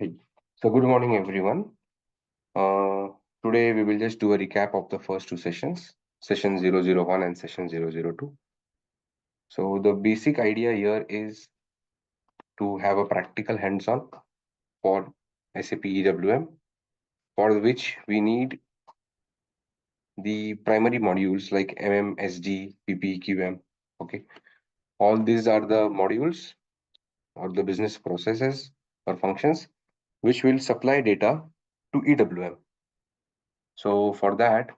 Hey. So good morning, everyone. Today we will just do a recap of the first two sessions, session 001 and session 002. So the basic idea here is to have a practical hands-on for SAP EWM, for which we need the primary modules like MM, SD, PP, QM. Okay, all these are the modules or the business processes or functions which will supply data to EWM. So for that,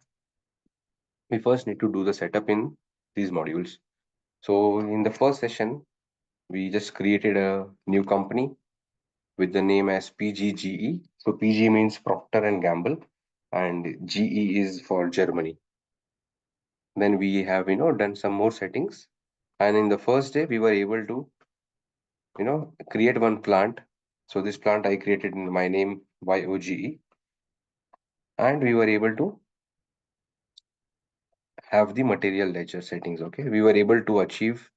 we first need to do the setup in these modules. So in the first session, we just created a new company with the name as PGGE. So PG means Procter and Gamble, and GE is for Germany. Then we have done some more settings, and in the first day we were able to create one plant. So this plant I created in my name YOGE, and we were able to have the material ledger settings. Okay, we were able to achieve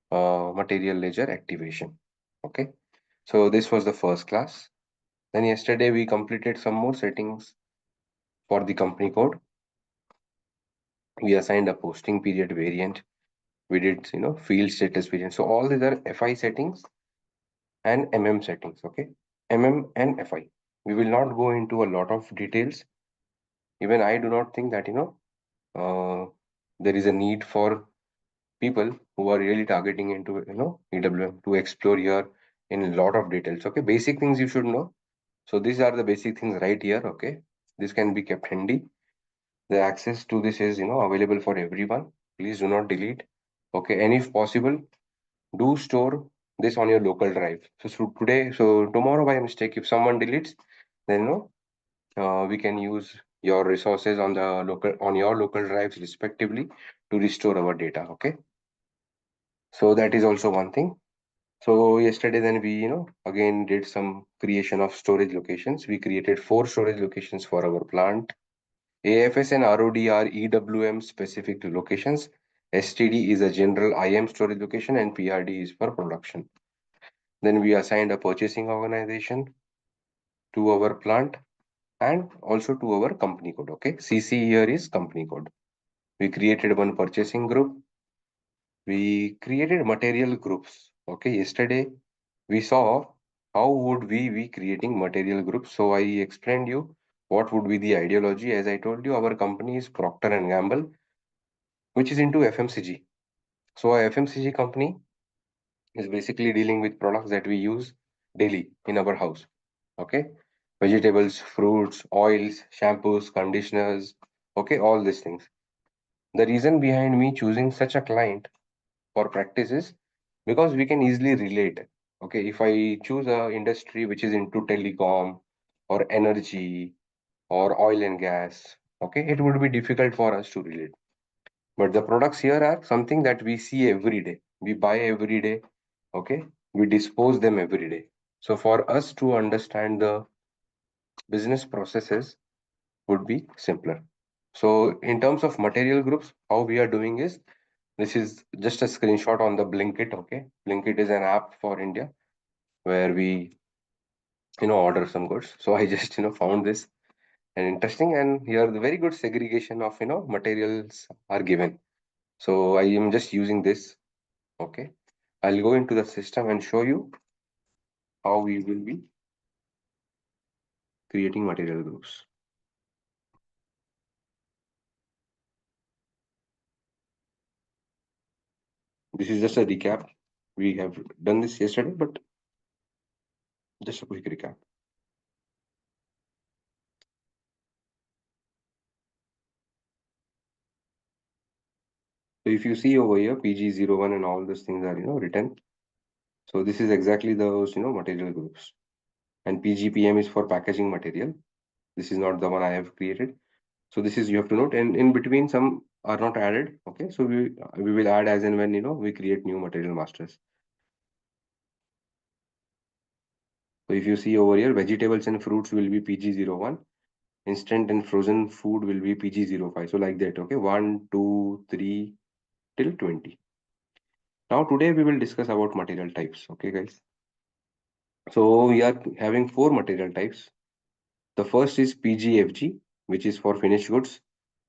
material ledger activation. Okay, so this was the first class. Then yesterday we completed some more settings for the company code. We assigned a posting period variant. We did field status variant. So all these are FI settings and MM settings. Okay, MM and FI. We will not go into a lot of details. Even I do not think that there is a need for people who are really targeting into EWM to explore here in a lot of details. Okay, basic things you should know. So these are the basic things right here. Okay, this can be kept handy. The access to this is available for everyone. Please do not delete. Okay, and if possible, do store this on your local drive. So tomorrow by mistake, if someone deletes, then we can use your resources on the local on your local drives respectively to restore our data. Okay, so that is also one thing. So yesterday then we again did some creation of storage locations. We created 4 storage locations for our plant. AFS and ROD are EWM specific locations. STD is a general IM storage location and PRD is for production. Then we assigned a purchasing organization to our plant and also to our company code. Okay, CC here is company code. We created one purchasing group. We created material groups. Okay, yesterday we saw how would we be creating material groups. So I explained you what would be the ideology. As I told you, our company is Procter and Gamble, which is into FMCG. So a FMCG company is basically dealing with products that we use daily in our house. Okay, vegetables, fruits, oils, shampoos, conditioners. Okay, all these things. The reason behind me choosing such a client for practice is because we can easily relate. Okay, if I choose a industry which is into telecom or energy or oil and gas, okay, it would be difficult for us to relate. But the products here are something that we see every day. We buy every day. Okay. We dispose them every day. So for us to understand the business processes would be simpler. So in terms of material groups, how we are doing is this is just a screenshot on the Blinkit. Okay. Blinkit is an app for India where we order some goods. So I just found this and interesting, and here the very good segregation of materials are given. So I am just using this. Okay, I'll go into the system and show you how we will be creating material groups. This is just a recap. We have done this yesterday, but just a quick recap. So if you see over here, PG01 and all those things are written. So this is exactly those material groups. And PGPM is for packaging material. This is not the one I have created. So this is you have to note, and in between some are not added. Okay, so we will add as and when we create new material masters. So if you see over here, vegetables and fruits will be PG01. Instant and frozen food will be PG05. So like that, okay, 1, 2, 3 till 20. Now today we will discuss about material types. Okay, guys. So we are having four material types. The first is PGFG, which is for finished goods.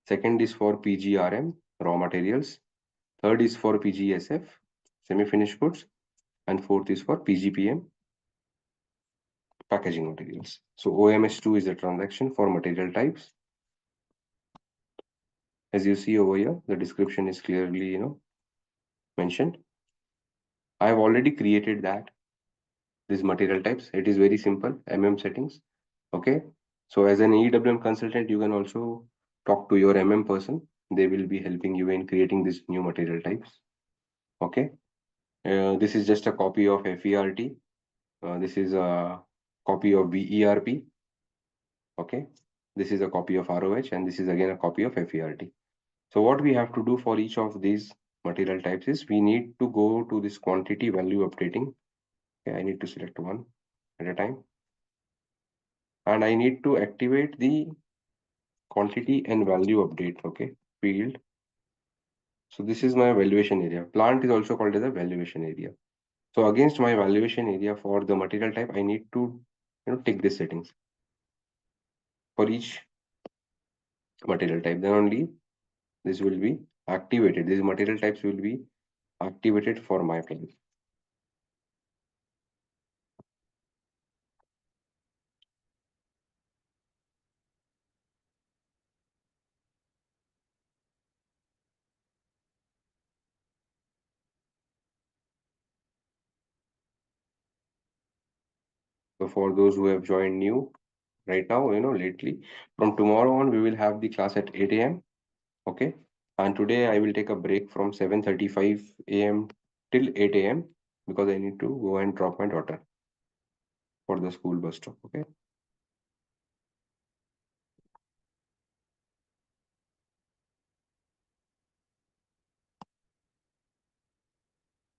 Second is for PGRM, raw materials. Third is for PGSF, semi-finished goods. And fourth is for PGPM, packaging materials. So OMS2 is the transaction for material types. As you see over here, the description is clearly, mentioned. I have already created these material types. It is very simple, settings. Okay. So as an EWM consultant, you can also talk to your person. They will be helping you in creating these new material types. Okay. This is just a copy of FERT. This is a copy of VERP. Okay. This is a copy of ROH, and this is again a copy of FERT. So what we have to do for each of these material types is we need to go to this quantity value updating. Okay, I need to select one at a time. And I need to activate the quantity and value update, okay, field. So this is my valuation area. Plant is also called as a valuation area. So against my valuation area for the material type, I need to take the settings for each material type. Then only this will be activated. These material types will be activated for my plant. So for those who have joined new right now, lately, from tomorrow on, we will have the class at 8 a.m. Okay. And today I will take a break from 7:35 a.m. till 8 a.m. because I need to go and drop my daughter for the school bus stop. Okay.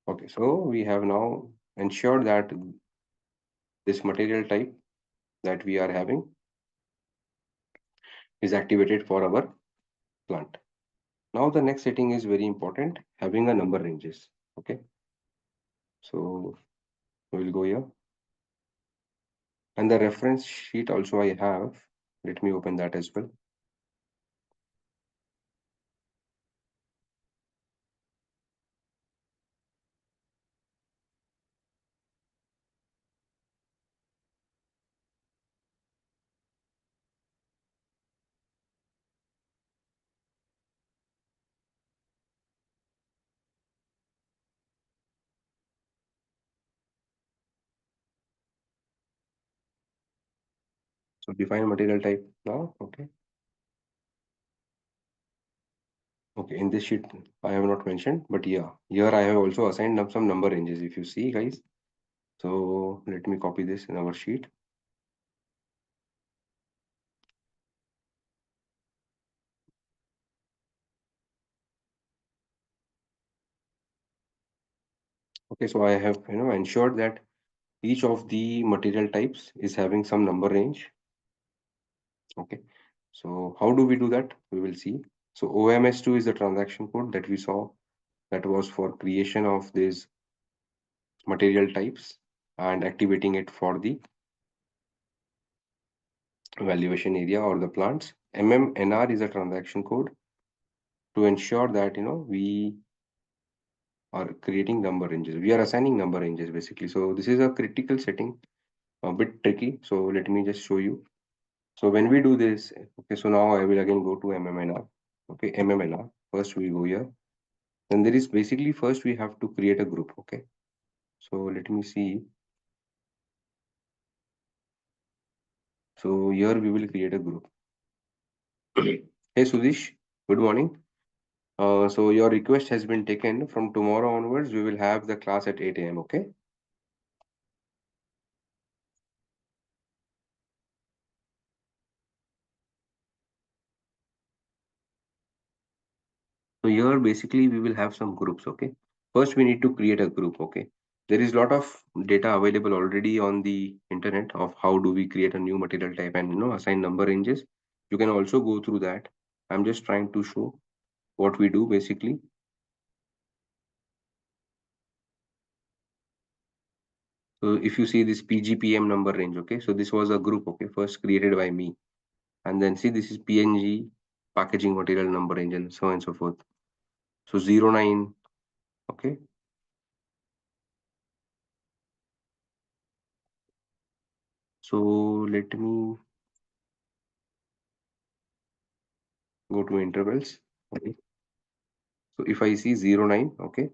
Okay. So we have now ensured that this material type that we are having is activated for our plant. Now the next setting is very important, having a number ranges. Okay. So we will go here. And the reference sheet also I have. Let me open that as well. So define material type now. Okay. Okay, in this sheet, I have not mentioned, but yeah, here I have also assigned up some number ranges if you see, guys. So let me copy this in our sheet. Okay, so I have ensured that each of the material types is having some number range. Okay, so how do we do that? We will see. So OMS2 is the transaction code that we saw that was for creation of these material types and activating it for the valuation area or the plants. MMNR is a transaction code to ensure that we are creating number ranges. We are assigning number ranges basically. So this is a critical setting, a bit tricky. So let me just show you. So when we do this, okay, so now I will again go to MMNR. Okay, MMNR. First we go here. Then there is basically first we have to create a group. Okay. So let me see. So here we will create a group. Hey Sudish, good morning. So your request has been taken. From tomorrow onwards, we will have the class at 8 a.m. Okay. So here basically we will have some groups, okay? First we need to create a group, okay? There is a lot of data available already on the internet of how do we create a new material type and assign number ranges. You can also go through that. I'm just trying to show what we do basically. So if you see this PGPM number range, okay, so this was a group, okay, first created by me. And then see, this is PNG packaging material number range and so on and so forth. So 09, okay. So let me go to intervals. Okay. So if I see 09, okay,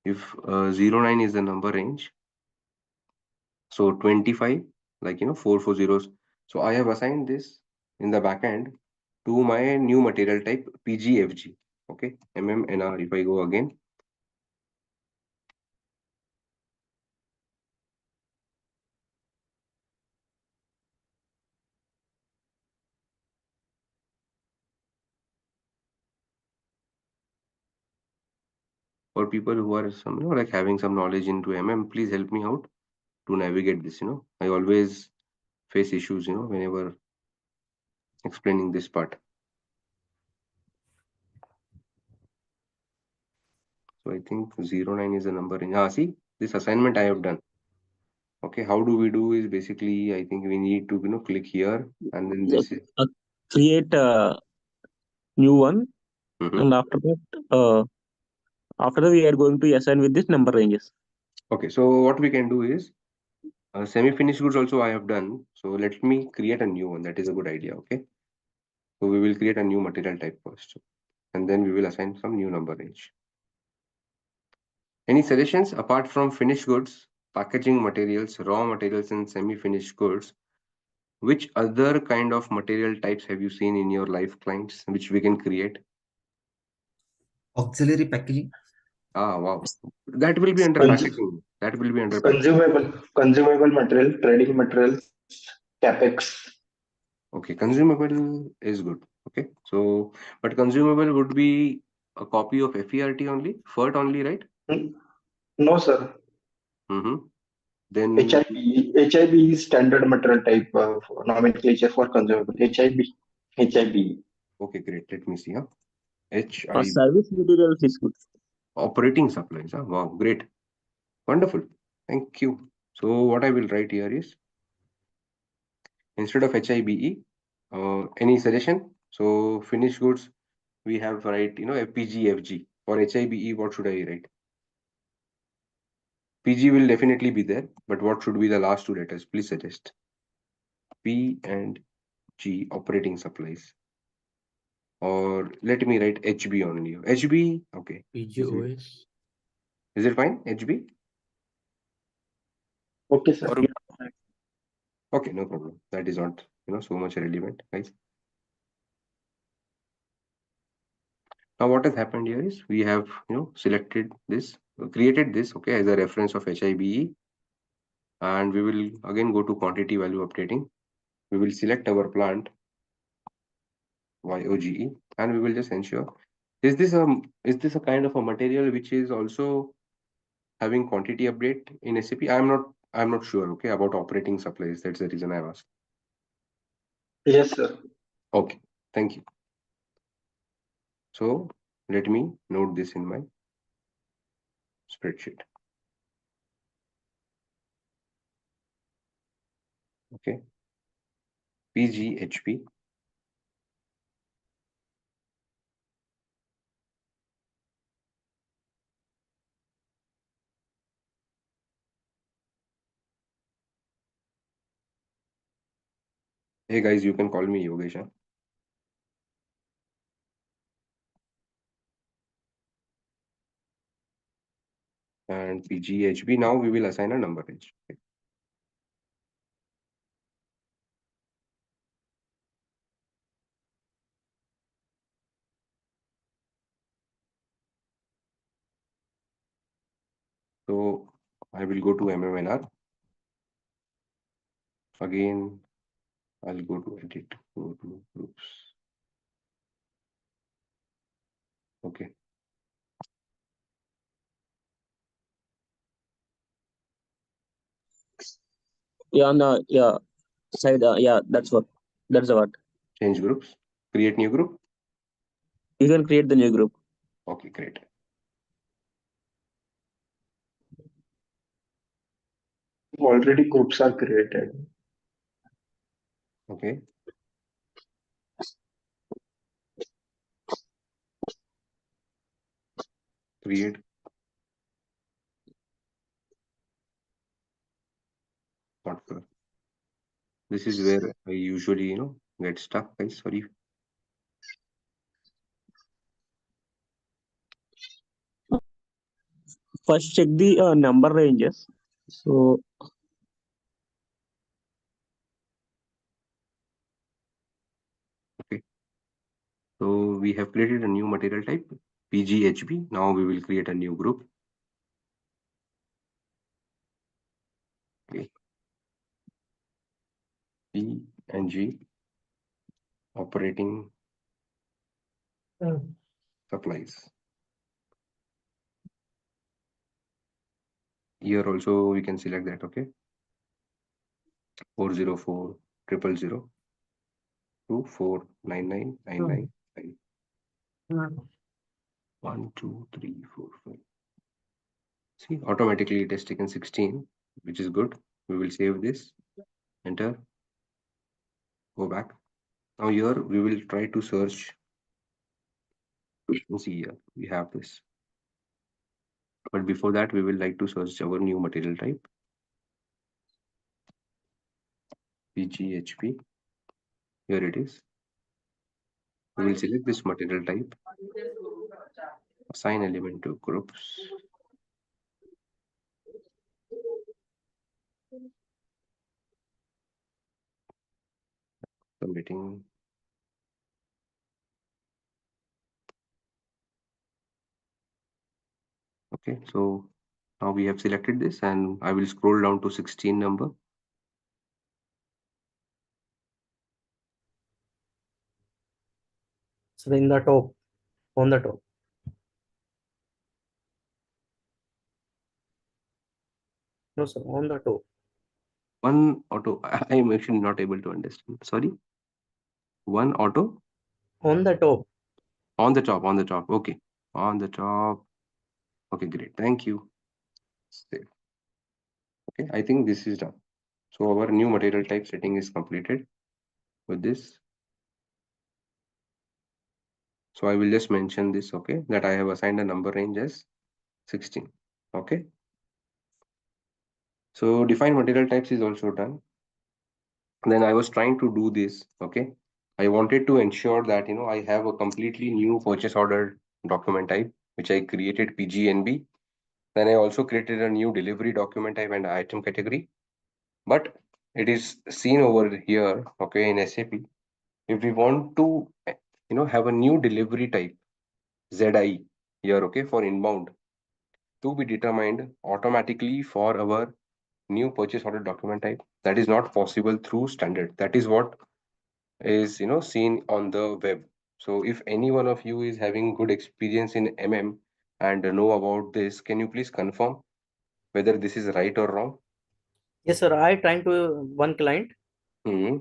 if 09 is the number range, so 25, like, 4 zeros. So I have assigned this in the backend to my new material type PGFG, okay, MMNR. If I go again, for people who are some, like having some knowledge into please help me out to navigate this. I always face issues, whenever explaining this part. So I think 09 is the number in. See, this assignment I have done. Okay, how do we do is basically, I think we need to, click here and then this is. Create a new one, Mhm. and after that we are going to assign with this number ranges. Okay, so what we can do is semi-finished goods also I have done. So let me create a new one. That is a good idea. Okay, so we will create a new material type first, and then we will assign some new number range. Any suggestions apart from finished goods, packaging materials, raw materials, and semi-finished goods? Which other kind of material types have you seen in your life clients which we can create? Auxiliary packaging. Ah, wow. That will be under Cons- packaging. That will be under packaging. consumable material, trading materials, capex. Okay, consumable is good. Okay, so but consumable would be a copy of FERT only, FERT only, right? No, sir. Mm-hmm. Then HIB is standard material type nomenclature for consumable. HIB. okay, great. Let me see. HI Service materials is good. operating supplies. Wow, great, wonderful. Thank you. So what I will write here is instead of HIBE, any suggestion? So finished goods we have write FPG FG. For HIBE, what should I write? PG will definitely be there, but what should be the last two letters? Please suggest. P and G operating supplies. Or let me write HB only. HB, okay. PGOS. Is it fine? HB? Okay, sir. Okay, no problem. That is not so much relevant, guys. Now what has happened here is we have selected this, created this, okay, as a reference of HIBE, and we will again go to quantity value updating. We will select our plant YOGE, and we will just ensure is this a kind of a material which is also having quantity update in SAP? I'm not sure, okay, about operating supplies. That's the reason I've asked. Yes, sir. Okay, thank you. So let me note this in my spreadsheet. Okay, PGHP. Hey guys, you can call me Yogesh. And PGHB. Now we will assign a number range. Okay. So I will go to MMNR. Again, I'll go to edit, go to groups. Okay. Yeah, on the side. That's the what. Change groups. Create new group. You can create the new group. Okay, great. Already groups are created. Okay. Create. Not clear. This is where I usually, get stuck, guys. Sorry. First, check the number ranges. So, Okay. So we have created a new material type, PGHB. Now we will create a new group. Okay. P and G operating supplies. Here also we can select that. Okay. 404 000 to 49999. 1, 2, 3, 4, 5. See, automatically it has taken 16, which is good. We will save this. Enter. Go back. Now here we will try to search. See here, we have this. But before that, we will like to search our new material type. PGHP. Here it is. We will select this material type. Assign element to groups. Submitting. Okay, so now we have selected this and I will scroll down to 16 number. So in the top, on the top. No, sir, on the top. One auto. I am actually not able to understand. Sorry. One auto. On the top. On the top. On the top. Okay. On the top. Okay, great. Thank you. Save. Okay, I think this is done. So our new material type setting is completed with this. So I will just mention this, okay, that I have assigned a number range as 16. Okay. So define material types is also done. Then I was trying to do this, okay. I wanted to ensure that, I have a completely new purchase order document type, which I created PGNB. Then I also created a new delivery document type and item category. But it is seen over here, okay, in SAP. If we want to, have a new delivery type, ZI here, okay, for inbound to be determined automatically for our new purchase order document type. That is not possible through standard. That is what is, seen on the web. So if any one of you is having good experience in MM and know about this, can you please confirm whether this is right or wrong? Yes, sir. I trying to one client Hmm.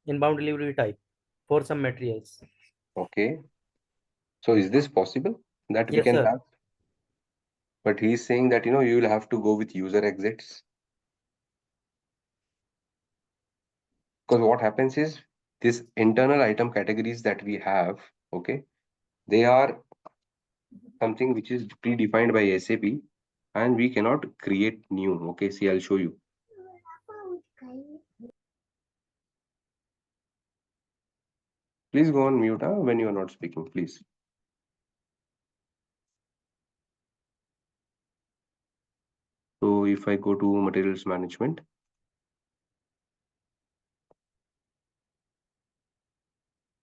inbound delivery type for some materials. Okay. So is this possible that we Yes, can sir. have? But he's saying that, you will have to go with user exits. Because what happens is this internal item categories that we have, okay, they are something which is predefined by SAP and we cannot create new. Okay, see, I'll show you. Please go on mute when you are not speaking, please. So if I go to materials management,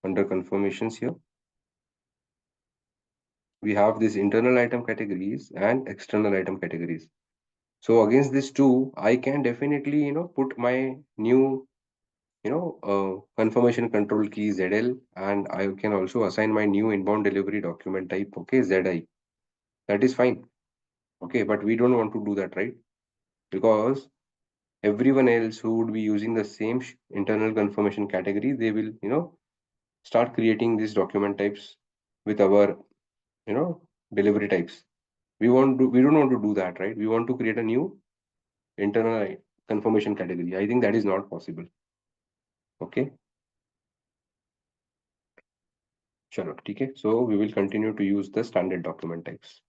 under confirmations here, we have this internal item categories and external item categories. So against these two, I can definitely, put my new, confirmation control key ZL, and I can also assign my new inbound delivery document type, okay, ZI. That is fine. Okay, but we don't want to do that, right? Because everyone else who would be using the same internal confirmation category, they will, start creating these document types with our, delivery types. We don't want to do that, right? We want to create a new internal confirmation category. I think that is not possible. Okay. Chalo, okay. So we will continue to use the standard document types.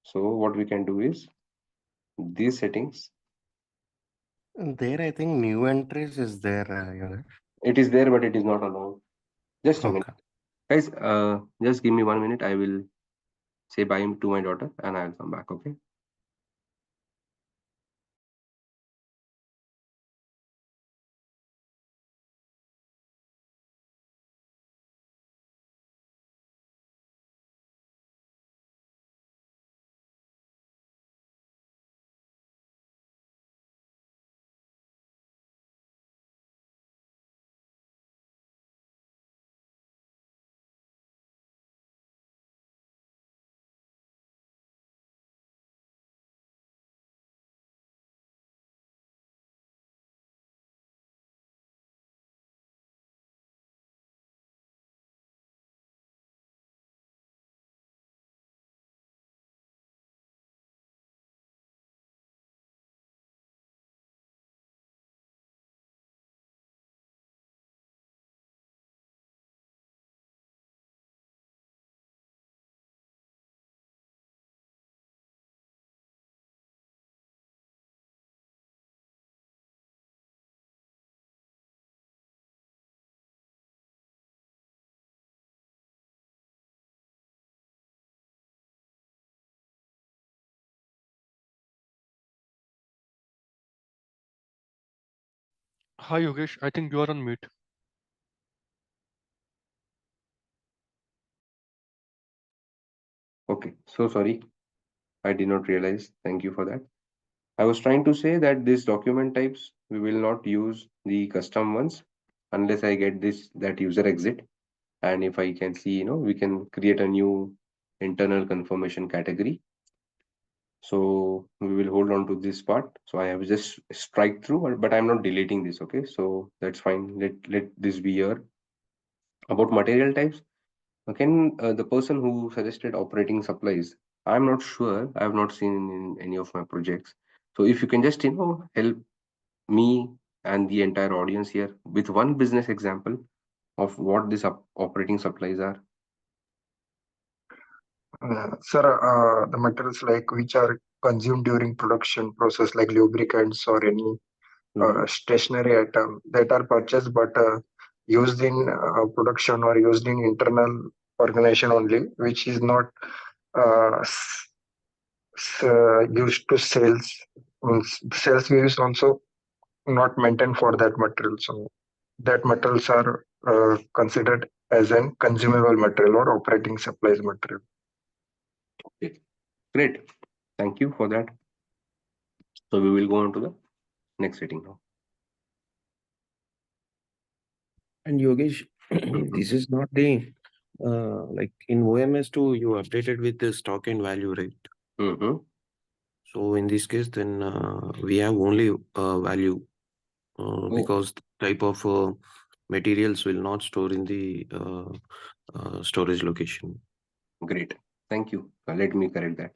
So what we can do is these settings. There, I think new entries is there, It is there, but it is not allowed. Just a minute. Okay. Guys, just give me 1 minute. I will say bye to my daughter and I'll come back. Okay. Hi Yogesh, I think you are on mute. Okay. So sorry. I did not realize. Thank you for that. I was trying to say that these document types, we will not use the custom ones unless I get that user exit. And if I can see, we can create a new internal confirmation category. So we will hold on to this part. So I have just strike through, but I'm not deleting this. Okay. So that's fine. Let this be here. About material types, again, the person who suggested operating supplies, I'm not sure. I have not seen in any of my projects. So if you can just, help me and the entire audience here with one business example of what these operating supplies are. Sir, the materials like which are consumed during production process, like lubricants or any stationary item that are purchased but used in production or used in internal organization only, which is not uh, used to sales. Sales use also not maintained for that material. So that materials are considered as an consumable material or operating supplies material. Okay. Great. Thank you for that. So we will go on to the next setting now. And Yogesh, this is not the like in OMS2 you updated with the stock and value, right? Mm-hmm. So in this case, then we have only value because the type of materials will not store in the storage location. Great. Thank you. Let me correct that.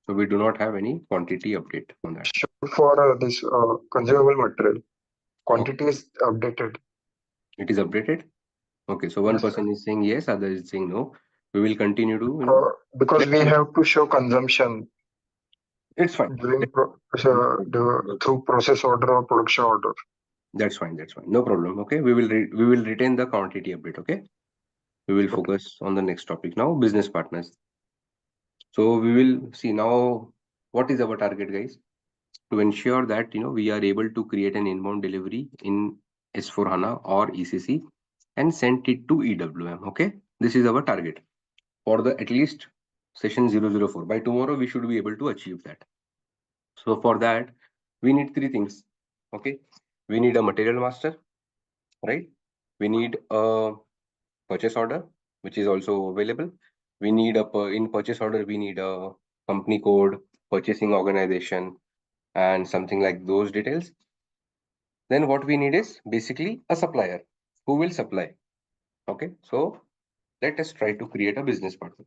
So we do not have any quantity update on that. For this consumable material, quantity is updated. It is updated. Okay. So one Yes, sir. person is saying yes, other is saying no. We will continue to, Because we have to show consumption it's fine. during through process order or production order. That's fine. That's fine. No problem. Okay. We will retain the quantity update. Okay. We will focus on the next topic now, business partners. So we will see now what is our target, guys, to ensure that we are able to create an inbound delivery in S4HANA or ECC and send it to EWM. Okay, this is our target for the at least session 004. By tomorrow, we should be able to achieve that. So for that, we need three things. Okay, we need a material master, right? We need a purchase order, which is also available. We need in purchase order, we need a company code, purchasing organization, and something like those details. Then what we need is basically a supplier who will supply. Okay, so let us try to create a business partner.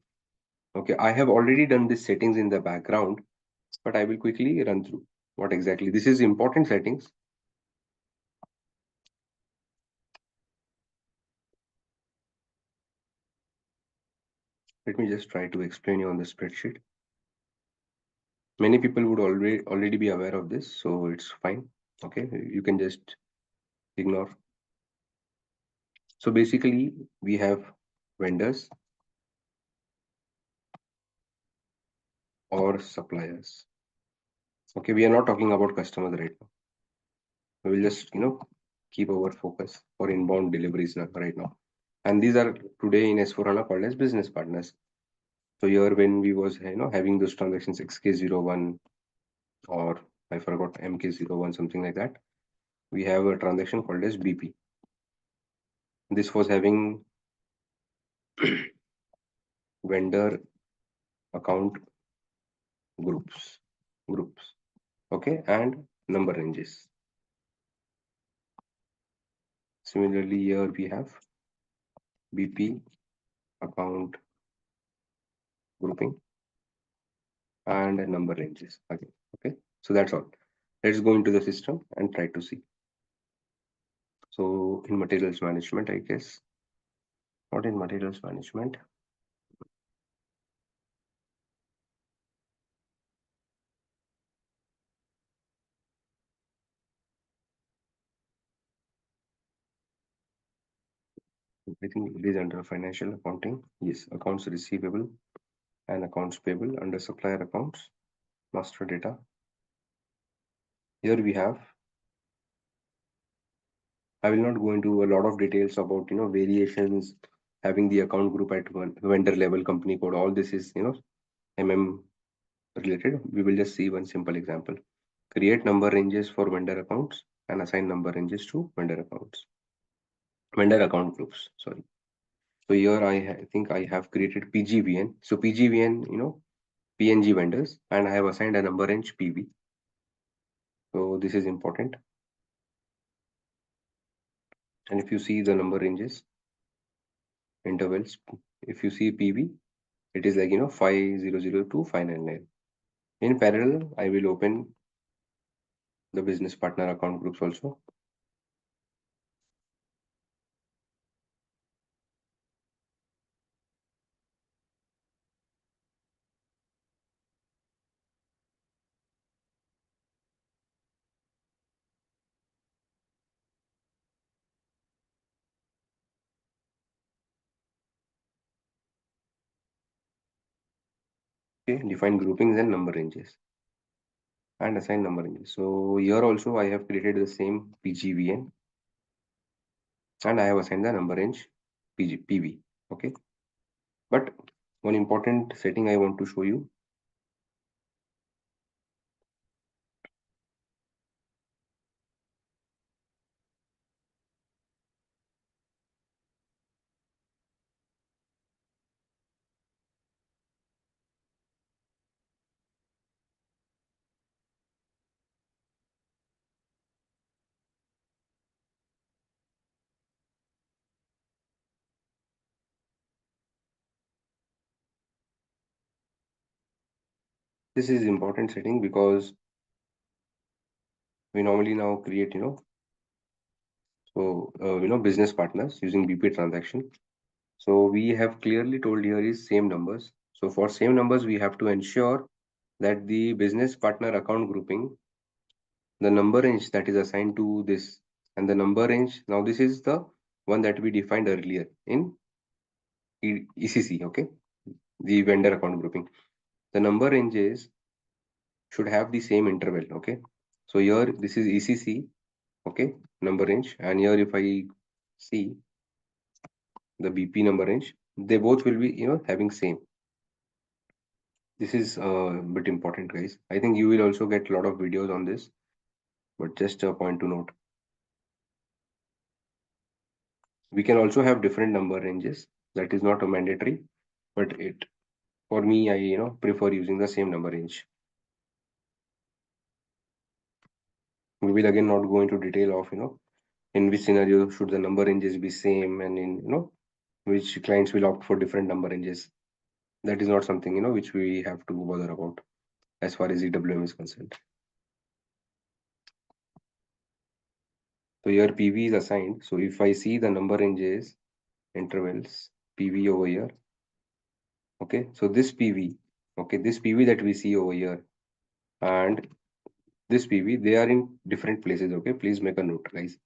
Okay, I have already done these settings in the background. but I will quickly run through what exactly. This is important settings. Let me just try to explain you on the spreadsheet. Many people would already be aware of this, so it's fine. Okay, you can just ignore. So basically, we have vendors or suppliers. Okay, we are not talking about customers right now. We will just keep our focus for inbound deliveries right now. And these are today in S4HANA called as business partners. So here when we was having those transactions XK01 or I forgot MK01, something like that, we have a transaction called as BP. This was having vendor account groups, okay, and number ranges. Similarly, here we have BP account grouping and number ranges again. Okay, so that's all. Let's go into the system and try to see. So in materials management, I guess, not in materials management. I think it is under financial accounting. Yes, accounts receivable and accounts payable under supplier accounts, master data. Here we have, I will not go into a lot of details about variations, having the account group at one vendor level, company code. All this is MM related. We will just see one simple example. Create number ranges for vendor accounts and assign number ranges to vendor account groups. Sorry. So here I think I have created PGVN. So PGVN, PNG vendors, and I have assigned a number range PV. So this is important. And if you see the number ranges, intervals, if you see PV, it is like 500 to 599. In parallel, I will open the business partner account groups also. Okay, define groupings and number ranges and assign number ranges. So here also I have created the same PGVN and I have assigned the number range PV. Okay, but one important setting I want to show you. This is important setting because we normally now create business partners using BP transaction. So we have clearly told here is same numbers. So for same numbers, we have to ensure that the business partner account grouping, the number range that is assigned to this and the number range, now this is the one that we defined earlier in ECC, okay, the vendor account grouping. The number ranges should have the same interval, okay. So here this is ECC, okay, number range, and here if I see the BP number range, they both will be having same. This is a bit important, guys. I think you will also get a lot of videos on this, but just a point to note. We can also have different number ranges. That is not a mandatory, but for me, I prefer using the same number range. We will again not go into detail of in which scenario should the number ranges be same, and in which clients will opt for different number ranges. That is not something which we have to bother about. as far as EWM is concerned. So here PV is assigned. So if I see the number ranges, intervals, PV over here. Okay, so this PV, okay, this PV that we see over here and this PV, they are in different places. Okay, please make a note, guys.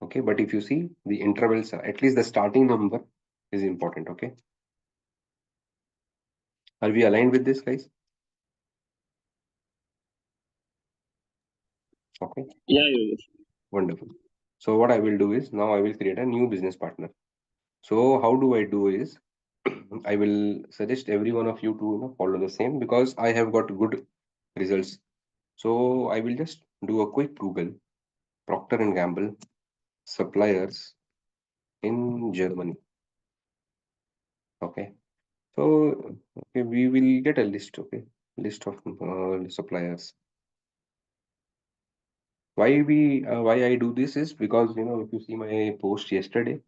Okay, but if you see the intervals, at least the starting number is important. Okay, are we aligned with this, guys? Okay, Yeah, Yogesh. wonderful. So what I will do is now I will create a new business partner. So how do I do is I will suggest every one of you to follow the same because I have got good results. So I will just do a quick Google Procter and Gamble suppliers in Germany. Okay. So okay, we will get a list. Okay, list of suppliers. Why I do this is because if you see my post yesterday,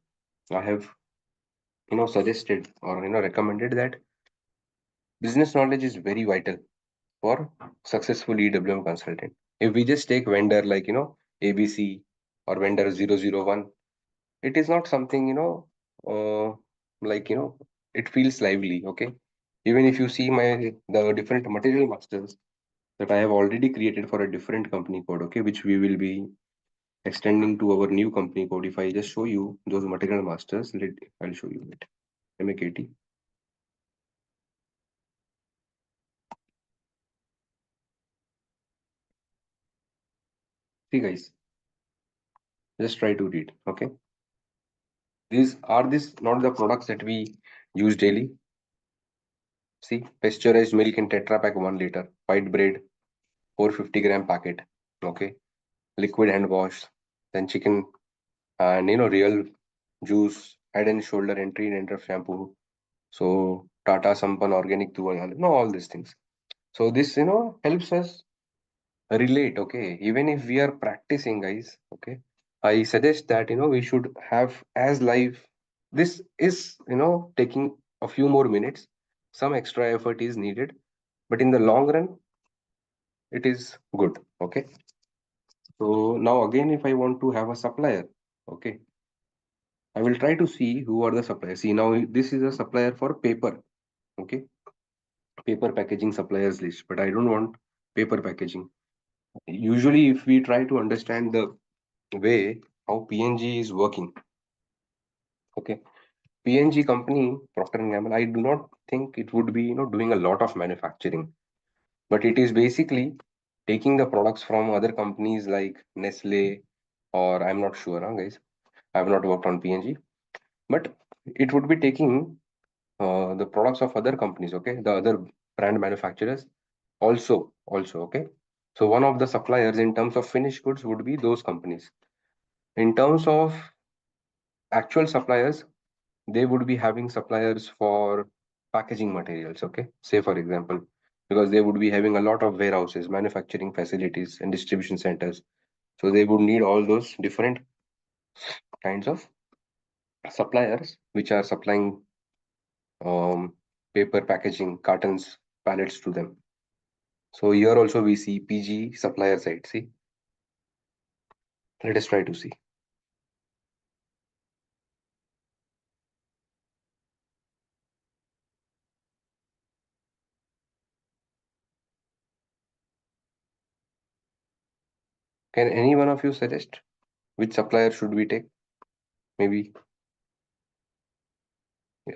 I have suggested or recommended that business knowledge is very vital for successful EWM consultant. If we just take vendor like ABC or vendor 001, it is not something like it feels lively. Okay, even if you see the different material masters that I have already created for a different company code, okay, which we will be extending to our new company code. If I just show you those material masters, I'll show you it. MAKT. See guys, just try to read. Okay, these not the products that we use daily. See, pasteurized milk in Tetra Pak 1 liter, white bread, 450-gram packet. Okay, liquid hand wash, then chicken, and real juice, head and shoulder entry and dandruff shampoo. So Tata Sampan organic tuwa, all these things. So this helps us relate. Okay, even if we are practicing, guys. Okay, I suggest that we should have as live. This is taking a few more minutes. Some extra effort is needed, but in the long run, it is good. Okay. So now again, if I want to have a supplier, okay, I will try to see who are the suppliers. See now this is a supplier for paper. Okay, paper packaging suppliers list, but I don't want paper packaging. Usually, if we try to understand the way how PNG is working, okay, PNG company Procter and Gamble, I do not think it would be doing a lot of manufacturing, but it is basically taking the products from other companies like Nestle or I'm not sure, guys. I have not worked on PNG, but it would be taking the products of other companies, okay, the other brand manufacturers also, okay. So one of the suppliers in terms of finished goods would be those companies. In terms of actual suppliers, they would be having suppliers for packaging materials, okay. Say for example, because they would be having a lot of warehouses, manufacturing facilities, and distribution centers. So they would need all those different kinds of suppliers which are supplying paper packaging, cartons, pallets to them. So here also we see PG supplier side. See, let us try to see. Can any one of you suggest which supplier should we take? Maybe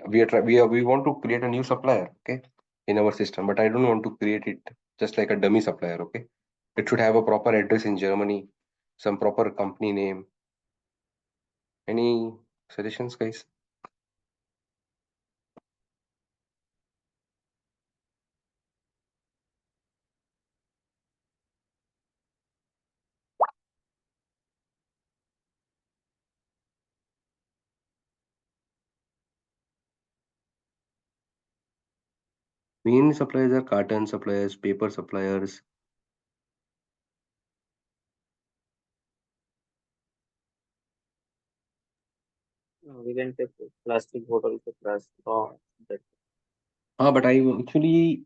we want to create a new supplier, okay, in our system, but I don't want to create it just like a dummy supplier, okay. It should have a proper address in Germany, some proper company name. Any suggestions, guys? Main suppliers are carton suppliers, paper suppliers. We can take plastic bottles, plastic. Oh, that. But I actually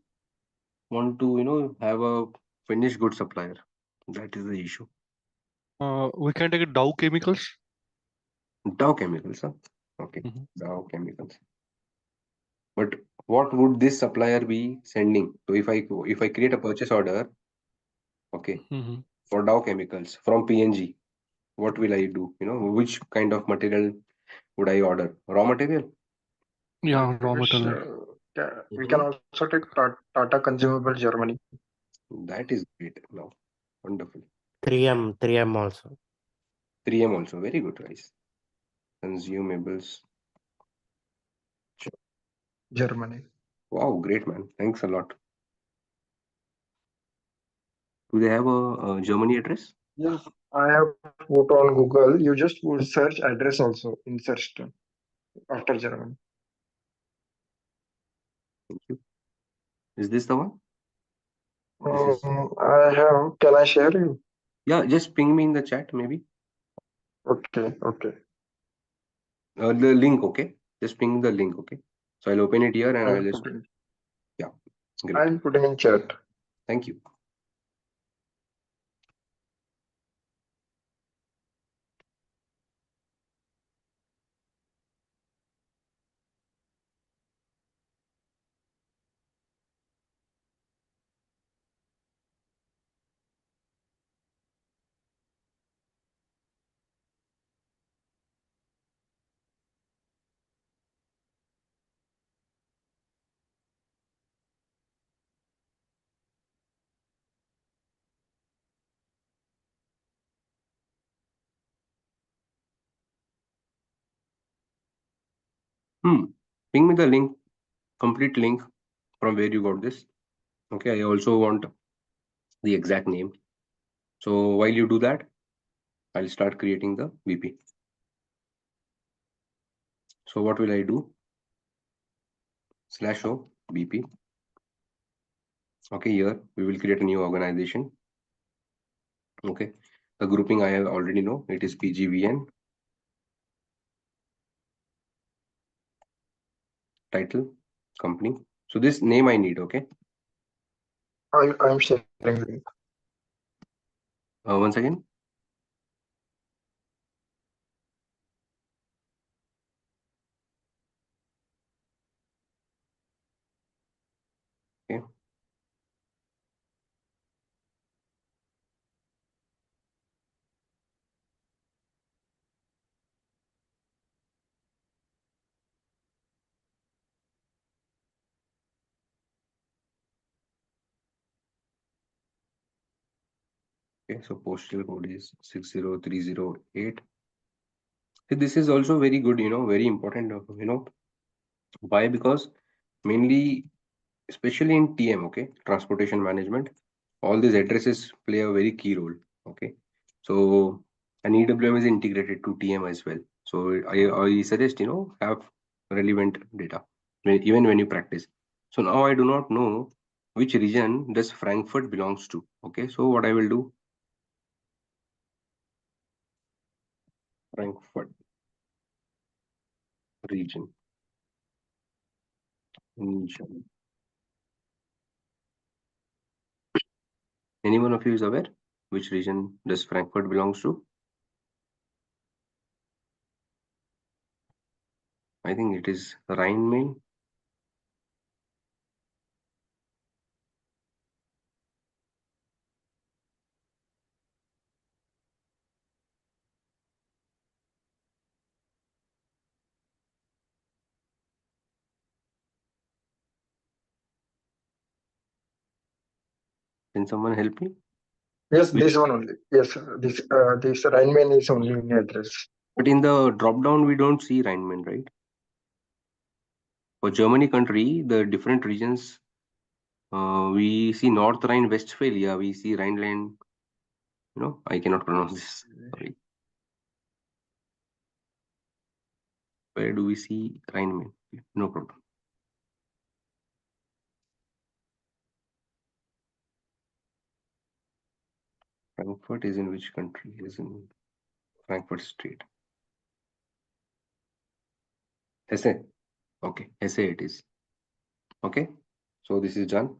want to have a finished good supplier. That is the issue. We can take Dow Chemicals. Dow Chemicals, huh? Okay, Mhm. Dow Chemicals. But what would this supplier be sending? So if I create a purchase order, okay, Mhm. for Dow Chemicals from PNG, what will I do? Which kind of material would I order? Raw material? Yeah, raw Yes, material. we can also take Tata Consumable Germany. That is great. Now, wonderful. 3M also. 3M also, very good, guys. Consumables. Germany. Wow, great, man. Thanks a lot. Do they have a Germany address? Yes, I have put on Google. You just would search address also in search term after Germany. Thank you. Is this the one? This is. I have. Can I share you? Yeah, just ping me in the chat, maybe. Okay, okay. The link, okay? Just ping the link, okay? So I'll open it here and I'll I'm just. putting. Yeah, great. I'm putting in chat. Thank you. Ping me the link, complete link from where you got this. Okay, I also want the exact name. So while you do that, I'll start creating the VP. So what will I do? /o BP. Okay, here we will create a new organization. Okay, the grouping I already know, it is PGVN. Title, company. So this name I need, okay? I'm sharing link. Once again. Okay. Okay, so postal code is 60308. This is also very good, very important, why? Because mainly, especially in TM, okay, transportation management, all these addresses play a very key role. Okay, so an EWM is integrated to TM as well. So I suggest have relevant data even when you practice. So now I do not know which region does Frankfurt belongs to. Okay, so what I will do, Frankfurt region. Anyone of you is aware which region does Frankfurt belongs to? I think it is Rhine-Main. Can someone help me? Yes, Which? this one only. Yes, this Rhineman is only in address. But in the drop down, we don't see Rhine-Main, right? For Germany country, the different regions, we see North Rhine-Westphalia, we see Rhineland. I cannot pronounce this. Sorry. Where do we see Rhine-Main? No problem. Frankfurt is in which country? It is in Frankfurt Street. Hesse. Okay, Hesse it is. Okay, so this is done.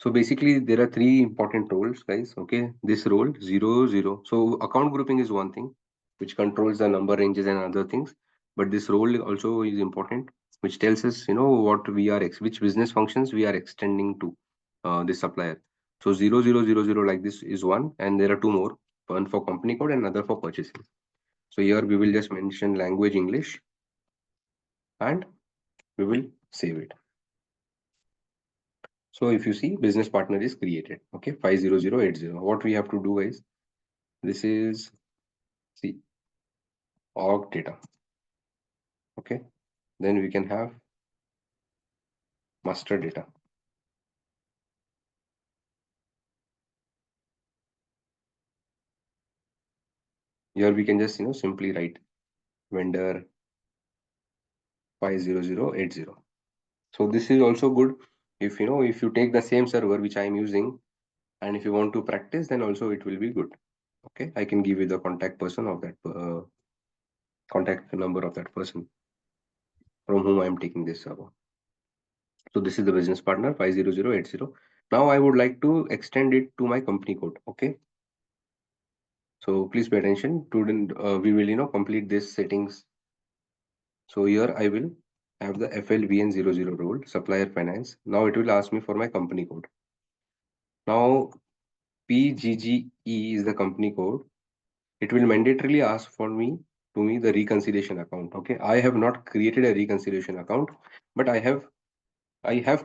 So basically, there are three important roles, guys. Okay, this role 0, 0. So account grouping is one thing, which controls the number ranges and other things. But this role also is important, which tells us, what we are, which business functions we are extending to this supplier. So 0, 0, 0, 0 like this is one, and there are two more, one for company code and another for purchasing. So here we will just mention language English, and we will save it. So if you see, business partner is created. Okay, 50080. What we have to do is, this is, see, org data. Okay, then we can have master data. Here we can just simply write vendor 50080. So this is also good if if you take the same server which I am using, and if you want to practice, then also it will be good. Okay, I can give you the contact person of that contact number of that person from whom I am taking this server. So this is the business partner 50080. Now I would like to extend it to my company code. Okay, so please pay attention. We will complete this settings. So here I will have the FLVN00 role, supplier finance. Now it will ask me for my company code. Now PGGE is the company code. It will mandatorily ask for me the reconciliation account. Okay, I have not created a reconciliation account, but I have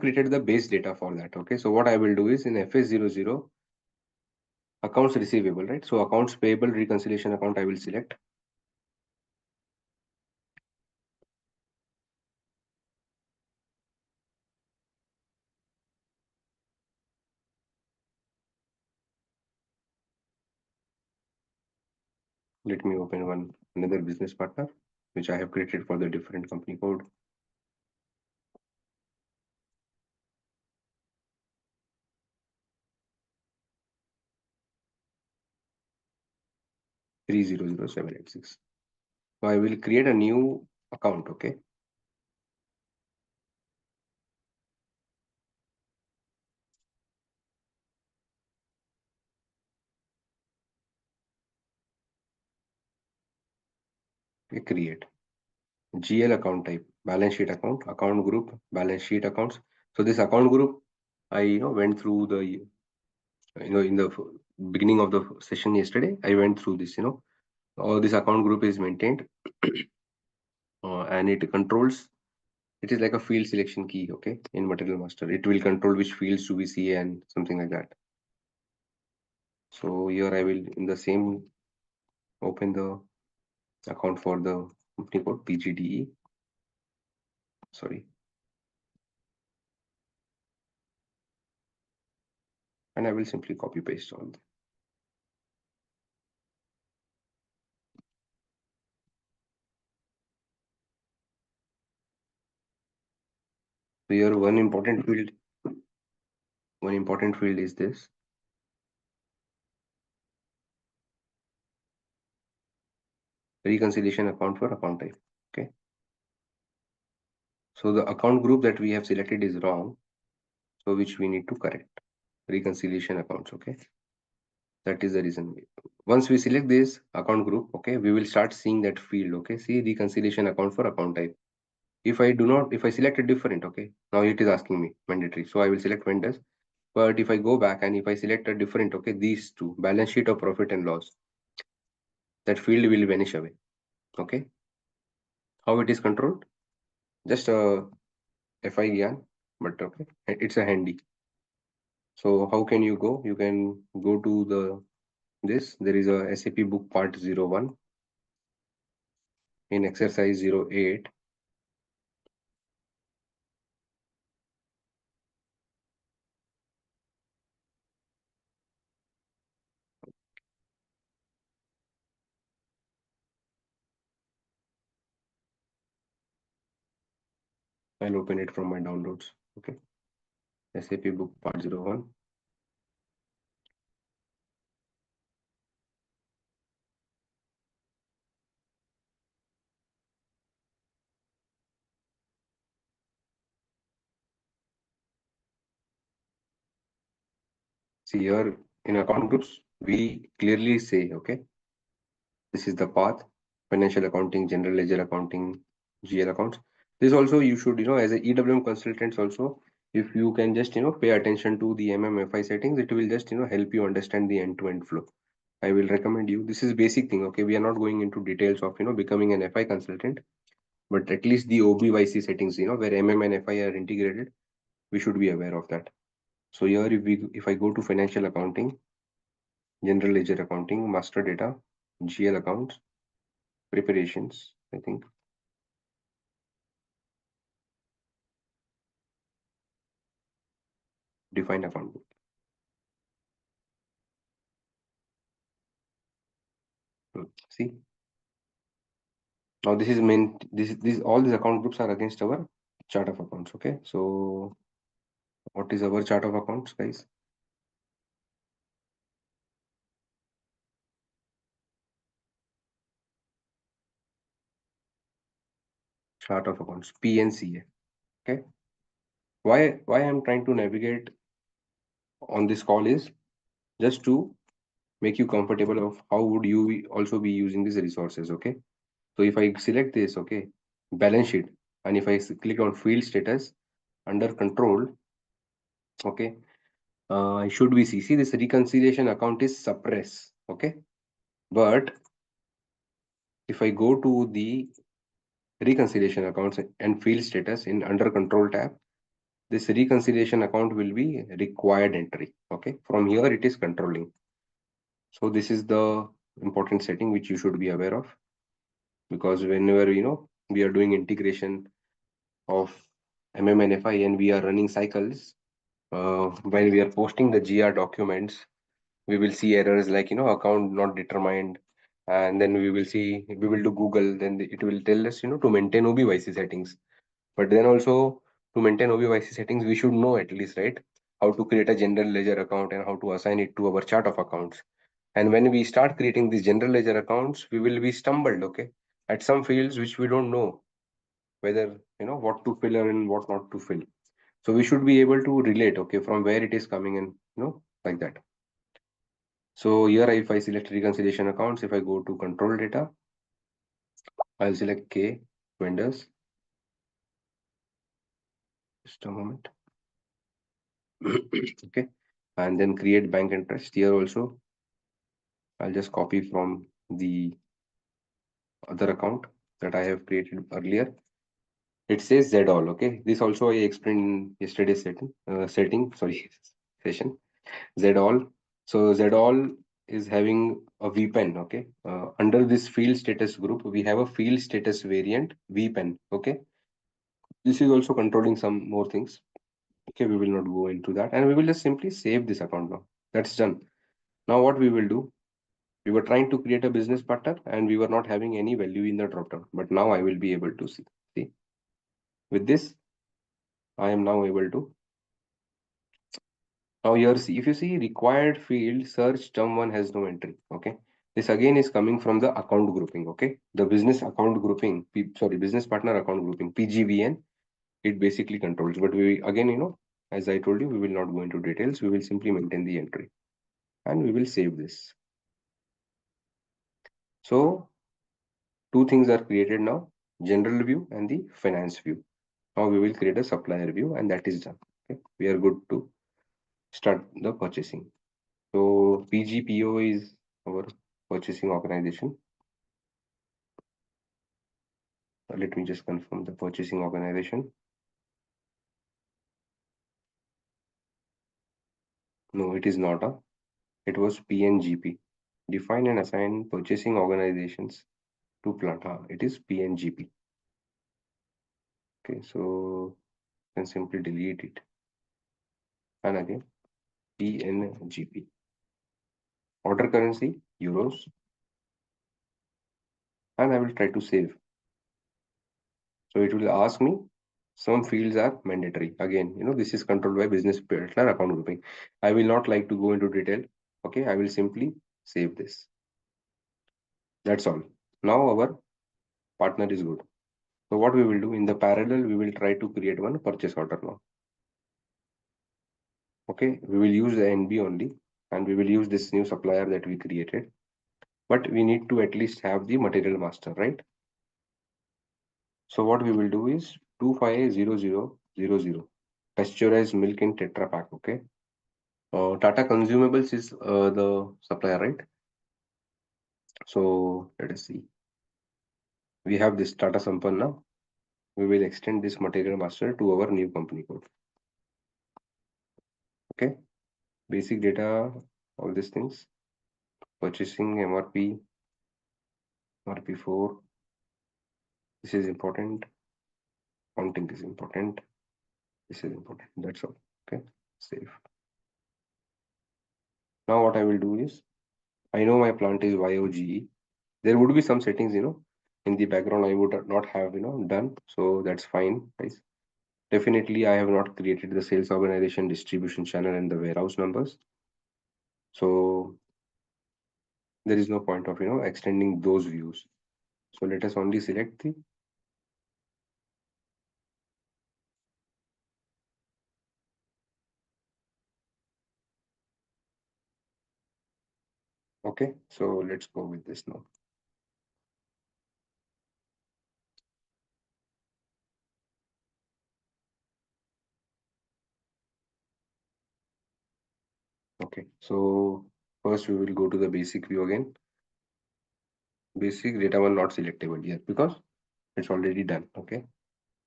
created the base data for that. Okay, so what I will do is in FS00 accounts receivable, right? So accounts payable reconciliation account I will select. Let me open another business partner which I have created for the different company code. Three 000786. So I will create a new account. Okay, create GL account type, balance sheet account group, balance sheet accounts. So this account group, I went through the in the beginning of the session yesterday. I went through this. All this account group is maintained, and it controls. It is like a field selection key. Okay, in Material Master, it will control which fields do we see and something like that. So here I will in the same open the account for the company code PGDE. Sorry. And I will simply copy paste all. So here one important field is this. Reconciliation account for account type. Okay. So the account group that we have selected is wrong. So which we need to correct. Reconciliation accounts. Okay. That is the reason. Once we select this account group, okay, we will start seeing that field. Okay. See reconciliation account for account type. If I select a different, okay, now it is asking me mandatory. So I will select vendors. But if I go back and if I select a different, okay, these two, balance sheet of profit and loss, that field will vanish away. Okay. How it is controlled? Just a FI Gyan, but okay, it's a handy. So how can you go? You can go to there is a SAP book part 01 in exercise 08. I'll open it from my downloads. Okay. SAP book part 01. See here in account groups, we clearly say, okay, this is the path, financial accounting, general ledger accounting, GL accounts. This also you should, as a EWM consultants also, if you can just, pay attention to the MMFI settings, it will just, help you understand the end-to-end flow. I will recommend you. This is basic thing, okay? We are not going into details of, becoming an FI consultant, but at least the OBYC settings, where MM and FI are integrated, we should be aware of that. So here, if I go to financial accounting, general ledger accounting, master data, GL accounts, preparations, I think. Define account group. See, now this is main. This all these account groups are against our chart of accounts. Okay, so what is our chart of accounts, guys? Chart of accounts, PNCA. Okay, why I'm trying to navigate on this call is just to make you comfortable of how would you also be using these resources. Okay, so if I select this, okay, balance sheet, and if I click on field status under control, okay, I should be see this reconciliation account is suppress. Okay, but if I go to the reconciliation accounts and field status in under control tab, this reconciliation account will be required entry. Okay, from here it is controlling. So this is the important setting which you should be aware of, because whenever we are doing integration of MM and FI and we are running cycles, when we are posting the GR documents, we will see errors like account not determined, and then we will do Google, then it will tell us to maintain OBYC settings. But then also to maintain OBYC settings, we should know at least, right, how to create a general ledger account and how to assign it to our chart of accounts. And when we start creating these general ledger accounts, we will be stumbled, okay, at some fields which we don't know whether what to fill and what not to fill. So we should be able to relate, okay, from where it is coming in, like that. So here, if I select reconciliation accounts, if I go to control data, I'll select K vendors. Just a moment. Okay, and then create bank interest. Here also, I'll just copy from the other account that I have created earlier. It says Z all. Okay, this also I explained in yesterday's session. Z all. So Z all is having a VPen. Okay, under this field status group, we have a field status variant VPen. Okay, this is also controlling some more things. Okay, we will not go into that, and we will just simply save this account now. That's done. Now what we will do, we were trying to create a business partner and we were not having any value in the dropdown, but now I will be able to see. With this, I am now able to. Now here, see, if you see required field search term one has no entry. Okay, this again is coming from the account grouping. Okay, the business account grouping, business partner account grouping, PGVN, it basically controls. But we again, as I told you, we will not go into details. We will simply maintain the entry and we will save this. So two things are created now, general view and the finance view. Now we will create a supplier view and that is done. Okay, we are good to start the purchasing. So PGPO is our purchasing organization. Let me just confirm the purchasing organization. No, it is not a. It was PNGP. Define and assign purchasing organizations to plant. It is PNGP. Okay, so you can simply delete it. And again, PNGP. Order currency, euros. And I will try to save. So it will ask me, some fields are mandatory. Again, this is controlled by business partner account grouping. I will not like to go into detail. Okay, I will simply save this. That's all. Now our partner is good. So what we will do in the parallel, we will try to create one purchase order now. Okay, we will use the NB only, and we will use this new supplier that we created. But we need to at least have the material master, right? So what we will do is 250000 pasteurized milk in Tetra Pak. Okay. Tata Consumables is the supplier, right? So let us see. We have this Tata Sampanna. We will extend this material master to our new company code. Okay. Basic data, all these things. Purchasing MRP, MRP4. This is important. Counting is important. This is important. That's all. Okay. Save. Now what I will do is, I know my plant is YOGE. There would be some settings, in the background I would not have, done. So that's fine, guys. Definitely, I have not created the sales organization, distribution channel, and the warehouse numbers. So there is no point of, extending those views. So let us only select the okay. So let's go with this now. Okay, so first we will go to the basic view again. Basic data one not selectable here because it's already done. Okay,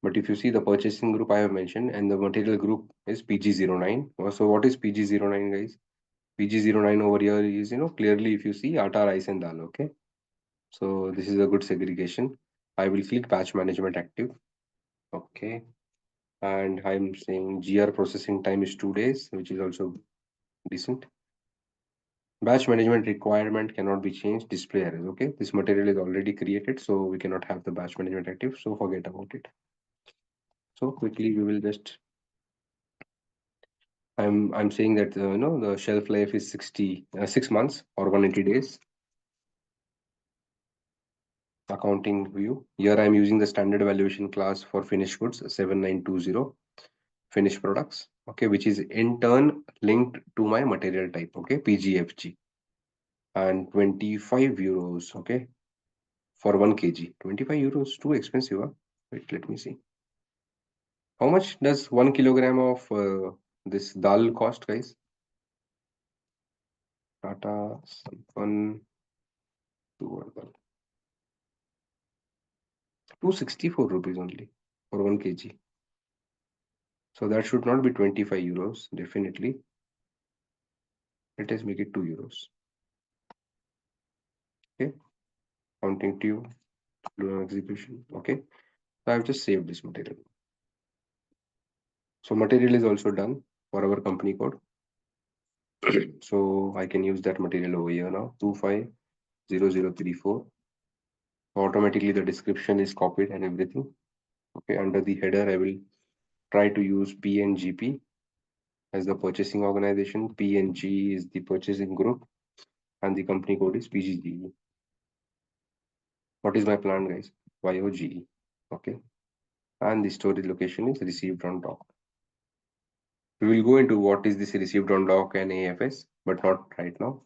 but if you see the purchasing group I have mentioned and the material group is PG09. So what is PG09, guys? PG09 over here is, clearly if you see atta, rice and dal. Okay, so this is a good segregation. I will click batch management active. Okay, and I'm saying GR processing time is 2 days, which is also decent. Batch management requirement cannot be changed. Display errors. Okay, this material is already created, so we cannot have the batch management active. So forget about it. So quickly we will just. I'm saying that the shelf life is 6 months or 180 days. Accounting view. Here I'm using the standard valuation class for finished goods 7920 finished products. Okay, which is in turn linked to my material type. Okay, PGFG. And 25 euros. Okay, for 1 kg. 25 euros, too expensive. Huh? Wait, let me see. How much does 1 kilogram of this dal cost, guys? Tata Sampann 264 rupees only for 1 kg. So that should not be 25 euros, definitely. Let us make it 2 euros. Okay, counting tube, execution. Okay, so I've just saved this material. So material is also done for our company code. So I can use that material over here now, 250034. Automatically the description is copied and everything. Okay, under the header I will try to use PNGP as the purchasing organization. PNG is the purchasing group and the company code is PGGE. What is my plan, guys? YOGE. Okay, and the storage location is received on dock. We will go into what is this received on dock and AFS, but not right now.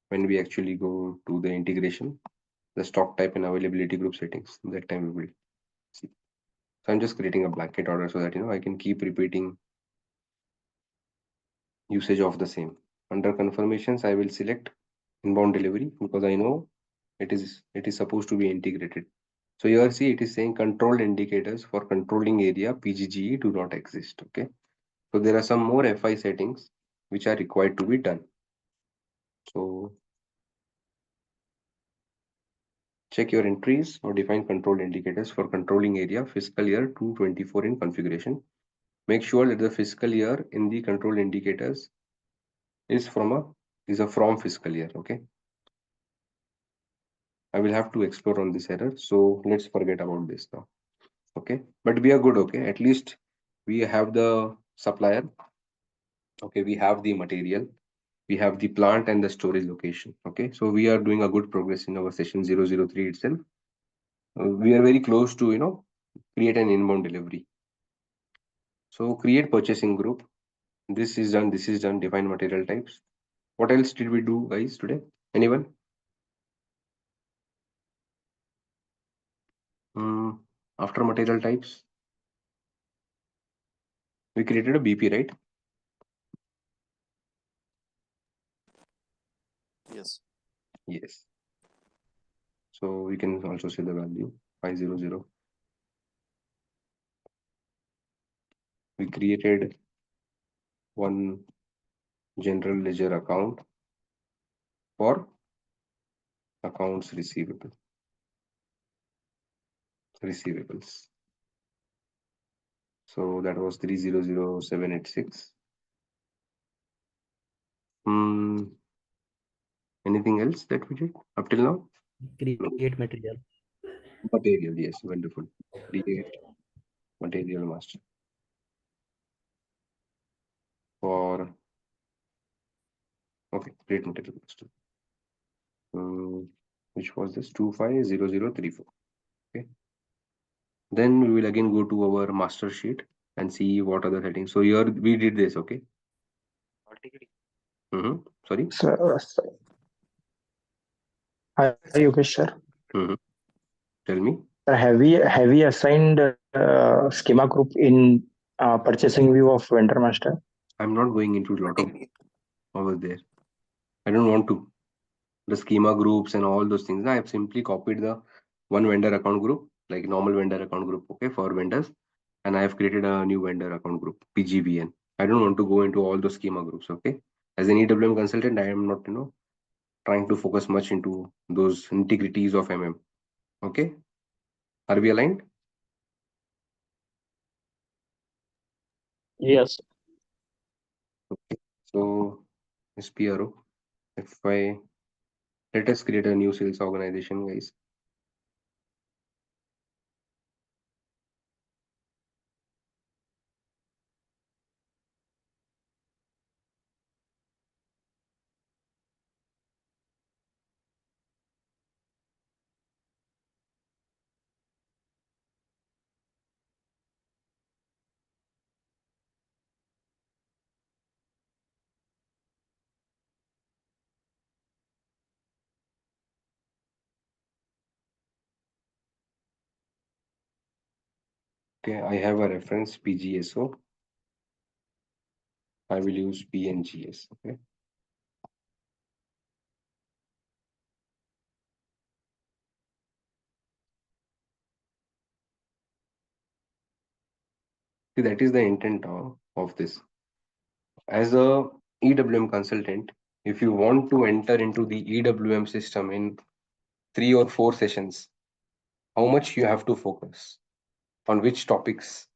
When we actually go to the integration, the stock type and availability group settings, that time we will see. So I'm just creating a blanket order so that I can keep repeating usage of the same. Under confirmations, I will select inbound delivery because I know it is supposed to be integrated. So here see it is saying control indicators for controlling area PGGE do not exist. Okay, so there are some more FI settings which are required to be done. So check your entries or define control indicators for controlling area fiscal year 2024 in configuration. Make sure that the fiscal year in the control indicators is from fiscal year. Okay, I will have to explore on this error, so let's forget about this now. Okay, but we are good. Okay, at least we have the supplier. Okay, we have the material, we have the plant and the storage location. Okay, so we are doing a good progress in our session 003 itself. We are very close to create an inbound delivery. So create purchasing group. This is done. This is done. Define material types. What else did we do, guys, today? Anyone? After material types, we created a BP, right? Yes. Yes. So we can also say the value 500. We created one general ledger account for accounts receivables. So that was 300786. Anything else that we did up till now? Create material. Material, yes, wonderful. Create material master for create material master. Which was this 250034. Okay. Then we will again go to our master sheet and see what other settings. So here we did this, okay. Sorry. Hi, Yogesh sir. Tell me. Have we assigned schema group in purchasing view of vendor master? I'm not going into a lot of over there. I don't want to. The schema groups and all those things. I have simply copied the one vendor account group, like normal vendor account group, okay, for vendors. And I have created a new vendor account group, PGVN. I don't want to go into all those schema groups, okay. As an EWM consultant, I am not, trying to focus much into those integrities of MM. Okay. Are we aligned? Yes. Okay. So SPRO, if I let us create a new sales organization, guys. Okay, I have a reference PGSO. I will use PNGS. Okay. See, that is the intent of this. As a EWM consultant, if you want to enter into the EWM system in 3 or 4 sessions, how much you have to focus on which topics?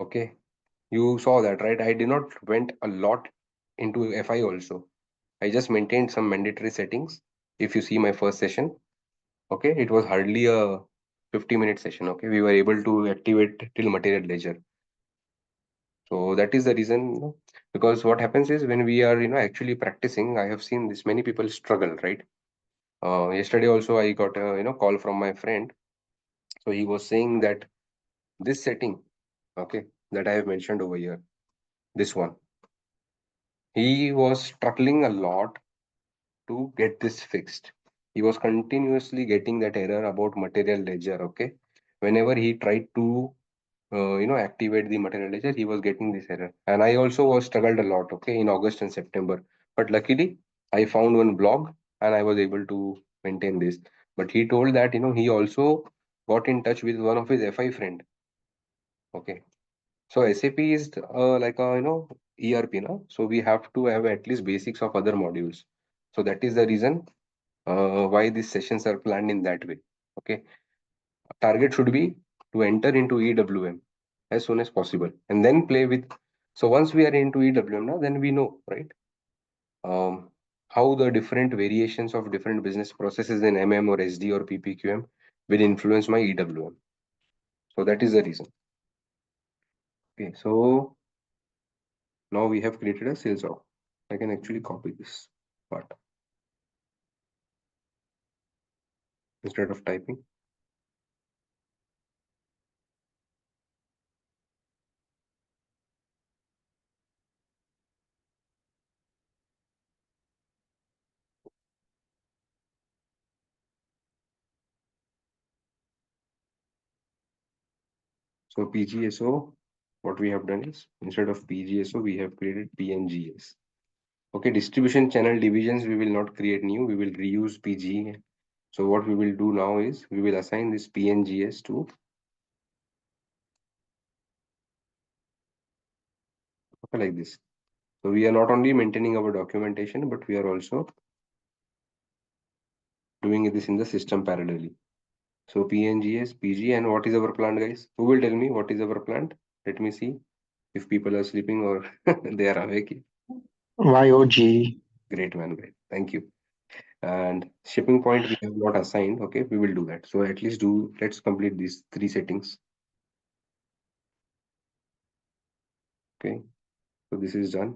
Okay, you saw that, right? I did not went a lot into FI also. I just maintained some mandatory settings. If you see my first session, okay, it was hardly a 50-minute session. Okay, we were able to activate till material ledger. So that is the reason, because what happens is when we are, actually practicing, I have seen this many people struggle, right? Yesterday also I got a, call from my friend. So he was saying that this setting, okay, that I have mentioned over here, this one, he was struggling a lot to get this fixed. He was continuously getting that error about material ledger, okay? Whenever he tried to activate the material ledger, he was getting this error. And I also was struggled a lot, okay, in August and September. But luckily, I found one blog and I was able to maintain this. But he told that, he also got in touch with one of his FI friend. Okay. So SAP is like a, ERP, no? So we have to have at least basics of other modules. So that is the reason why these sessions are planned in that way. Okay. Target should be to enter into EWM as soon as possible and then play with. So once we are into EWM now, then we know, right? How the different variations of different business processes in MM or SD or PPQM will influence my EWM. So that is the reason. Okay, so now we have created a sales org. I can actually copy this part instead of typing. So PGSO, what we have done is instead of PGSO, we have created PNGS. Okay, distribution channel divisions, we will not create new, we will reuse PG. So what we will do now is we will assign this PNGS to like this. So we are not only maintaining our documentation, but we are also doing this in the system parallelly. So PNGS, PG, and what is our plant, guys? Who will tell me what is our plant? Let me see if people are sleeping or they are awake. YOG. Great, man, great. Thank you. And shipping point we have not assigned. Okay, we will do that. So at least let's complete these 3 settings. Okay, so this is done.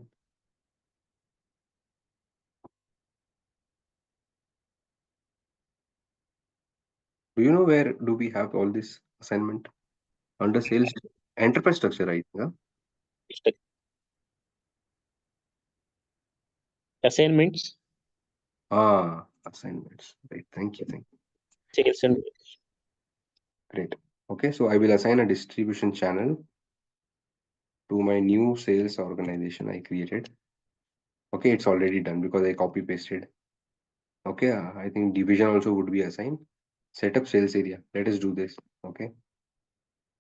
Do you know where do we have all this assignment? Under sales enterprise structure, I think. Huh? Assignments, Assignments. Right. Thank you. sales and Great. Okay, so I will assign a distribution channel to my new sales organization I created. Okay, it's already done because I copy pasted. Okay, I think division also would be assigned. Set up sales area. Let us do this. Okay.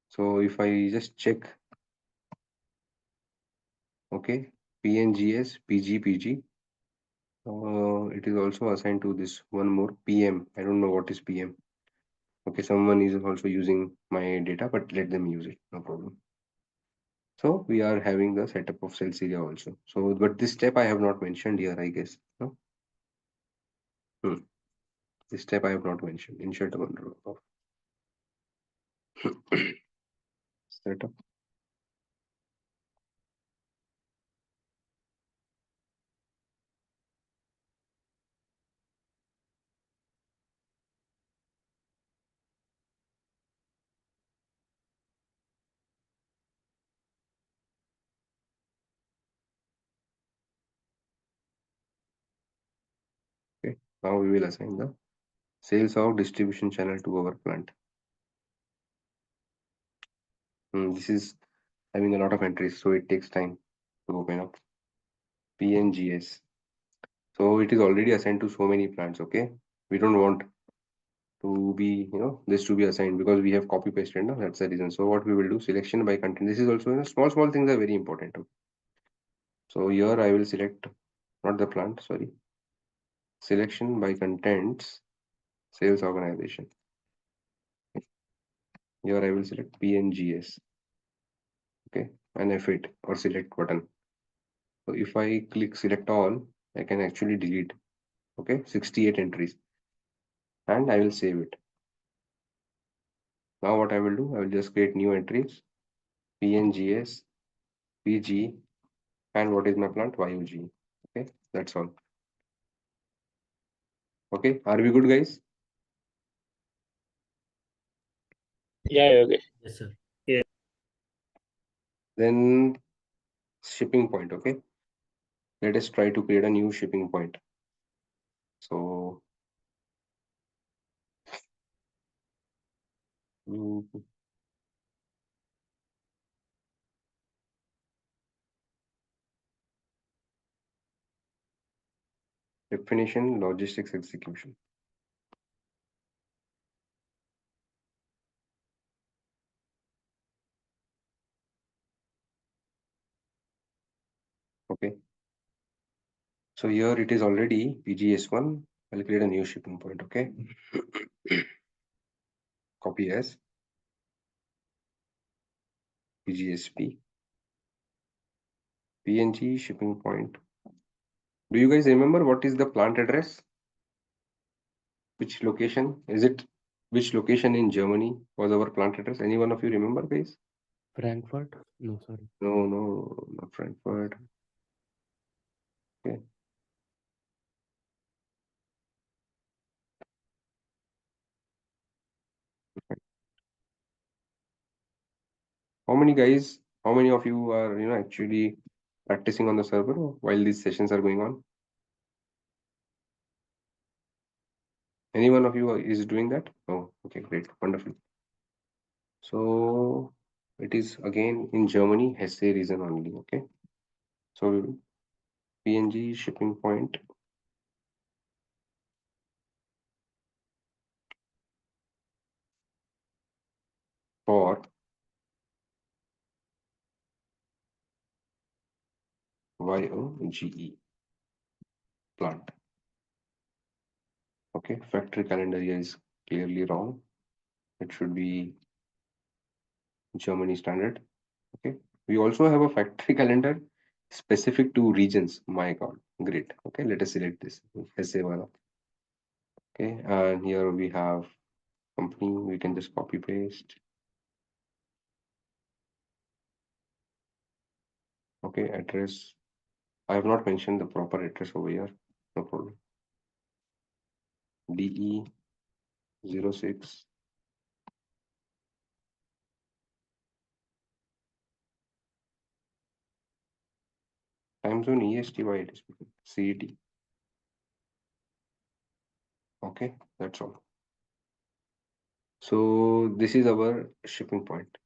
So if I just check, okay, PNGS, PG, it is also assigned to this one more PM. I don't know what is PM. Okay, someone is also using my data, but let them use it, no problem. So we are having the setup of sales area also. So, but this step I have not mentioned here, I guess. No? This step I have not mentioned. Insert a control of setup. Okay. Now we will assign the sales of distribution channel to our plant. This is having a lot of entries, so it takes time to open up. PNGS. So it is already assigned to so many plants. Okay, we don't want to be this to be assigned because we have copy pasted. No, that's the reason. So what we will do, selection by content. This is also small things are very important. Okay? So here I will select not the plant, sorry, selection by contents, sales organization. Here I will select PNGS. Okay, and F8 or select button. So if I click select all, I can actually delete. Okay, 68 entries, and I will save it. Now what I will do, I will just create new entries, PNGS, PG, and what is my plant? YOG. Okay, that's all. Okay, are we good, guys? yeah, okay. Yes, sir. Then shipping point. Okay, let us try to create a new shipping point. So definition, logistics, execution. Okay, so here it is already PGS1. I'll create a new shipping point. Okay, copy as PGSP, PNG shipping point. Do you guys remember what is the plant address? Which location is it? Which location in Germany was our plant address? Any one of you remember, guys? Frankfurt? No, sorry. No, not Frankfurt. Okay. How many guys? How many of you are actually practicing on the server while these sessions are going on? Any one of you is doing that? Oh, okay, great, wonderful. So it is again in Germany, Hesse region only. Okay, so PNG shipping point. For YOGE plant. Okay, factory calendar here is clearly wrong. It should be Germany standard. Okay, we also have a factory calendar specific to regions. My God, great. Okay, let us select this. Hesse wala. Okay, and here we have company. We can just copy paste. Okay, address. I have not mentioned the proper address over here. No problem. DE06. Time zone EST, why it is CET. Okay, that's all. So this is our shipping point.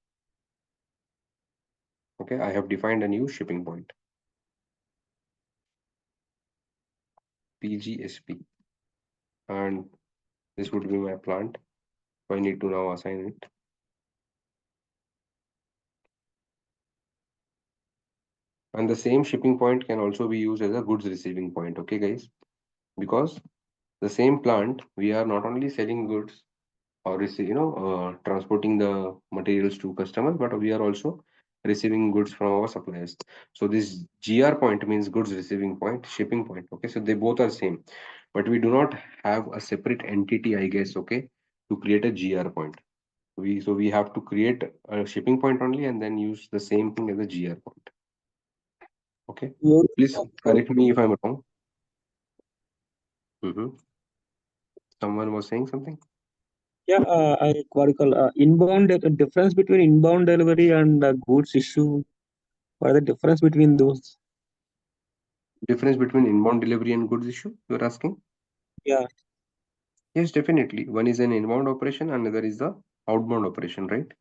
Okay, I have defined a new shipping point. PGSP. And this would be my plant. So I need to now assign it. And the same shipping point can also be used as a goods receiving point. Okay, guys, because the same plant, we are not only selling goods or transporting the materials to customers, but we are also receiving goods from our suppliers. So this GR point means goods receiving point, shipping point. Okay, so they both are same, but we do not have a separate entity, I guess. Okay, to create a GR point. We have to create a shipping point only and then use the same thing as a GR point. Okay, please correct me if I'm wrong. Someone was saying something. Yeah, what do you call inbound difference between inbound delivery and goods issue? What are the difference between those? Difference between inbound delivery and goods issue, you're asking? Yeah. Yes, definitely. One is an inbound operation, another is the outbound operation, right?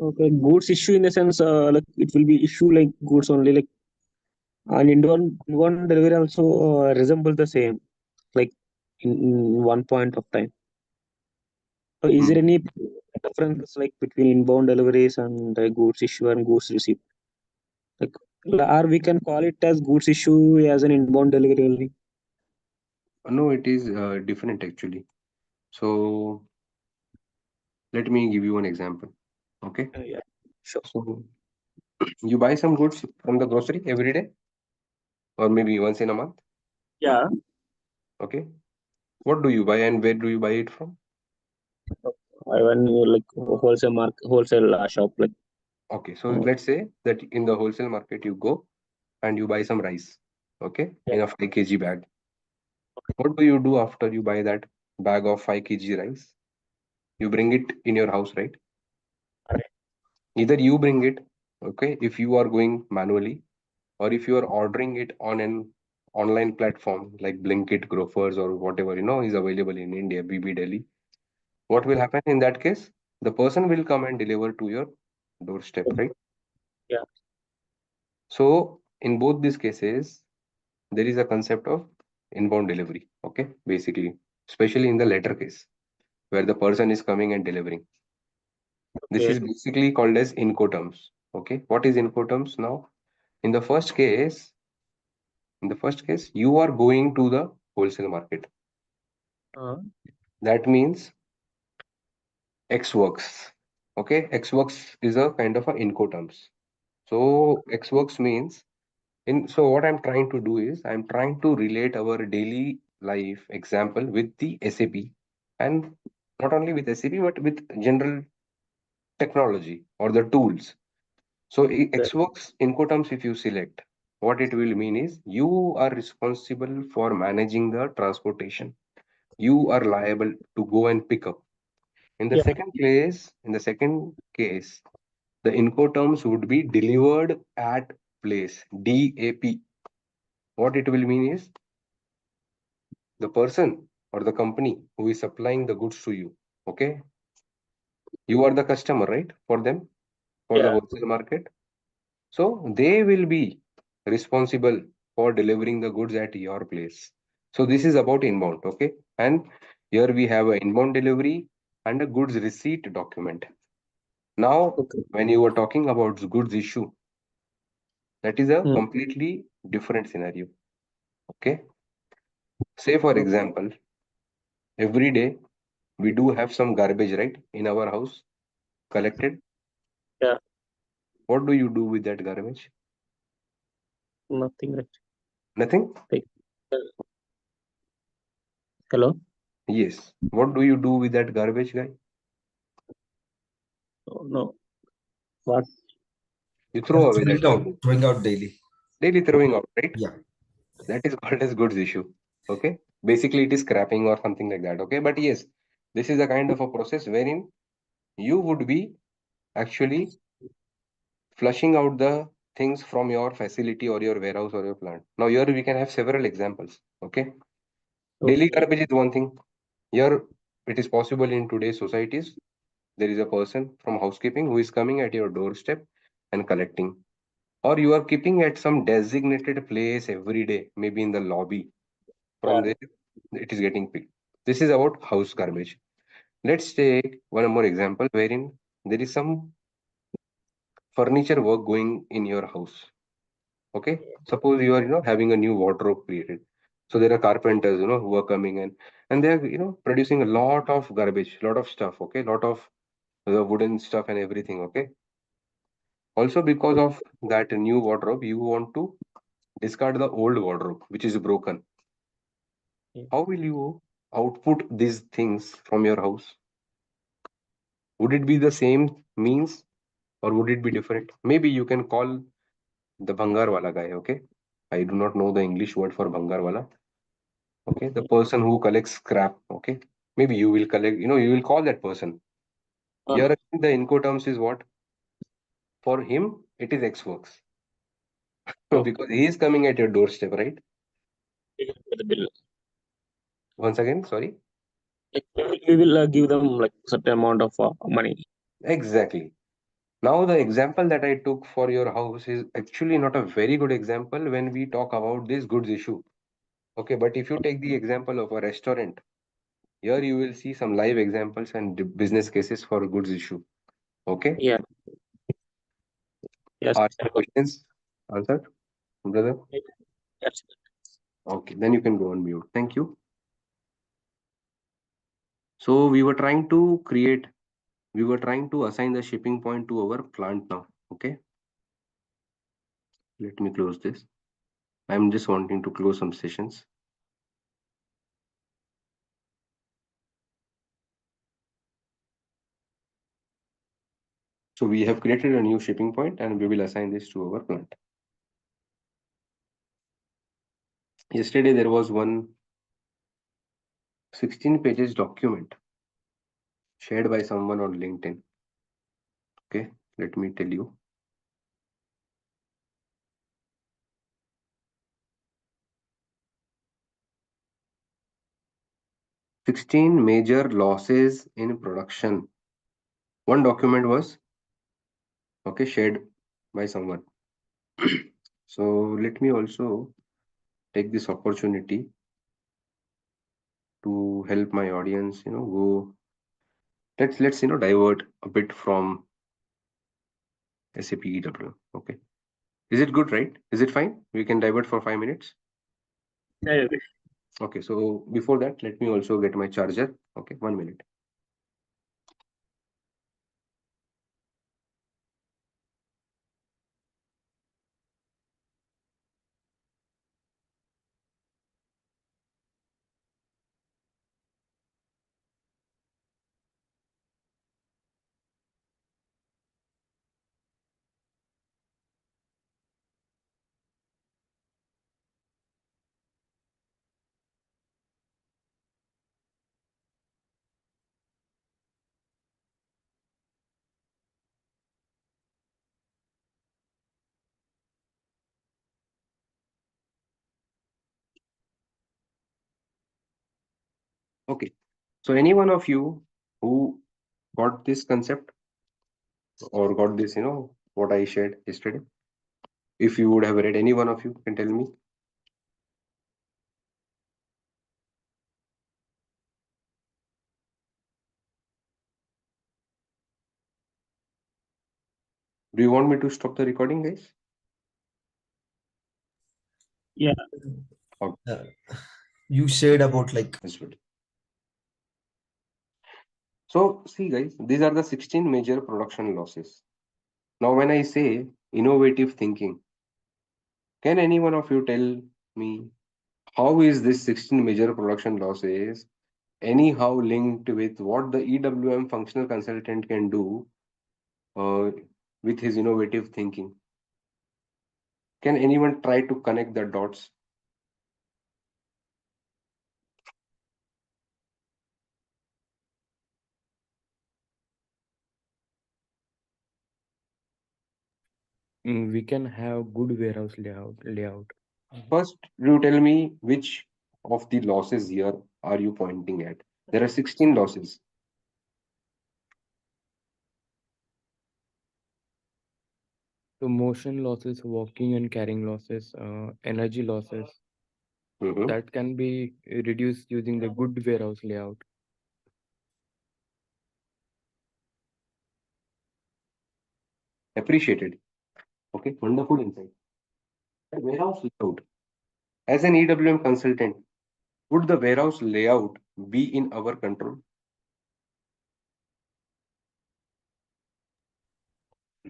Okay, goods issue in the sense like it will be issue like goods only, like and inbound delivery also resemble the same, like in one point of time. So is there any difference like between inbound deliveries and goods issue and goods receipt? Like, or we can call it as goods issue as an inbound delivery only. No, it is different actually. So let me give you an example. Okay. Yeah, sure. So you buy some goods from the grocery every day, or maybe once in a month. Yeah. Okay. What do you buy and where do you buy it from? I went like wholesale shop like. Okay. So let's say that in the wholesale market you go and you buy some rice. Okay, in a 5 kg bag. What do you do after you buy that bag of 5 kg rice? You bring it in your house, right? Either you bring it, okay, if you are going manually, or if you are ordering it on an online platform like Blinkit, Grofers, or whatever is available in India, BB Delhi. What will happen in that case? The person will come and deliver to your doorstep, right? Yeah. So in both these cases, there is a concept of inbound delivery. Okay, basically, especially in the latter case, where the person is coming and delivering. This is basically called as Incoterms. Okay, what is Incoterms now? In the first case, you are going to the wholesale market. That means X works. Okay, X works is a kind of a Incoterms. So X works means so what I'm trying to do is I'm trying to relate our daily life example with the SAP, and not only with SAP but with general technology or the tools. So Xworks Incoterms, if you select, what it will mean is you are responsible for managing the transportation. You are liable to go and pick up. In the second case, the Incoterms would be delivered at place, DAP. What it will mean is the person or the company who is supplying the goods to you, okay, You are the customer, right? For them, for the Yeah. wholesale market. So they will be responsible for delivering the goods at your place. So this is about inbound, okay? And here we have an inbound delivery and a goods receipt document. Now, Okay. when you were talking about goods issue, that is a Hmm. completely different scenario. Okay. Say for Okay. example, every day we do have some garbage, right, in our house collected. Yeah. What do you do with that garbage? Nothing. Right. Nothing? Like, hello. Yes. What do you do with that garbage, guy? Oh, no. What? You throw away that garbage. Throwing out daily. Daily throwing out, right? Yeah. That is called as goods issue. Okay. Basically, it is scrapping or something like that. Okay. But yes, this is a kind of a process wherein you would be actually flushing out the things from your facility or your warehouse or your plant. Now, here we can have several examples. Okay. Daily Okay. garbage is one thing. Here, it is possible in today's societies. There is a person from housekeeping who is coming at your doorstep and collecting. Or you are keeping at some designated place every day, maybe in the lobby. From Yeah. there, it is getting picked. This is about house garbage. Let's take one more example wherein there is some furniture work going in your house. Okay, suppose you are having a new wardrobe created. So there are carpenters who are coming in and they are producing a lot of garbage, lot of stuff. Okay, lot of the wooden stuff and everything. Okay, also because of that new wardrobe, you want to discard the old wardrobe which is broken. Yeah. How will you output these things from your house? Would it be the same means or would it be different? Maybe you can call the Bhangar wala guy, okay? I do not know the English word for Bhangar wala. Okay, the person who collects scrap, okay? Maybe you will collect, you will call that person. Here again, the Incoterms is what? For him, it is X works. Okay. Because he is coming at your doorstep, right? The bill. Once again, sorry. Like, we will give them like certain amount of money. Exactly. Now, the example that I took for your house is actually not a very good example when we talk about this goods issue. Okay, but if you take the example of a restaurant, here you will see some live examples and business cases for goods issue. Okay, Yeah. Yes. are your questions answered, brother? Yes. Okay, then you can go on mute. Thank you. So we were trying to assign the shipping point to our plant now. Okay, let me close this. I'm just wanting to close some sessions. So we have created a new shipping point and we will assign this to our plant. Yesterday there was one 16 pages document shared by someone on LinkedIn. Okay, let me tell you. "16 major losses in production." One document was shared by someone. So let me also take this opportunity to help my audience, go. Let's divert a bit from SAP EWM. Okay, is it good, right? Is it fine? We can divert for 5 minutes. Yeah. Okay, so before that, let me also get my charger. Okay, 1 minute. Okay, so any one of you who Got this concept or got this, what I shared yesterday? If you would have read, any one of you can tell me. Do you want me to stop the recording, guys? Yeah. You said about like That's good. So see, guys, these are the 16 major production losses. Now, when I say innovative thinking, can any one of you tell me how is this 16 major production losses anyhow linked with what the EWM functional consultant can do uh, with his innovative thinking? Can anyone try to connect the dots? We can have good warehouse layout. First, you tell me which of the losses here are you pointing at? There are 16 losses. So motion losses, walking and carrying losses, energy losses, Mhm. that can be reduced using the good warehouse layout. Appreciated. Okay, wonderful insight. Warehouse layout. As an EWM consultant, would the warehouse layout be in our control?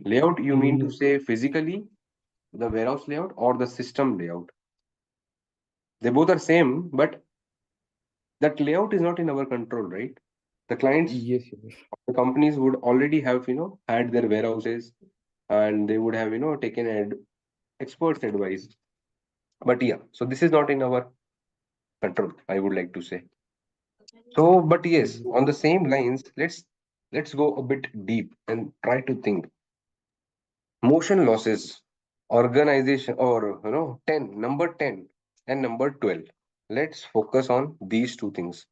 Layout, you mean to say physically the warehouse layout or the system layout? They both are same, but that layout is not in our control, right? The clients, Yes. the companies would already have, had their warehouses and they would have, taken experts advice. But yeah, so this is not in our control, I would like to say. So, but yes, on the same lines, let's go a bit deep and try to think. Motion losses, organization, or 10, number 10 and number 12. Let's focus on these two things.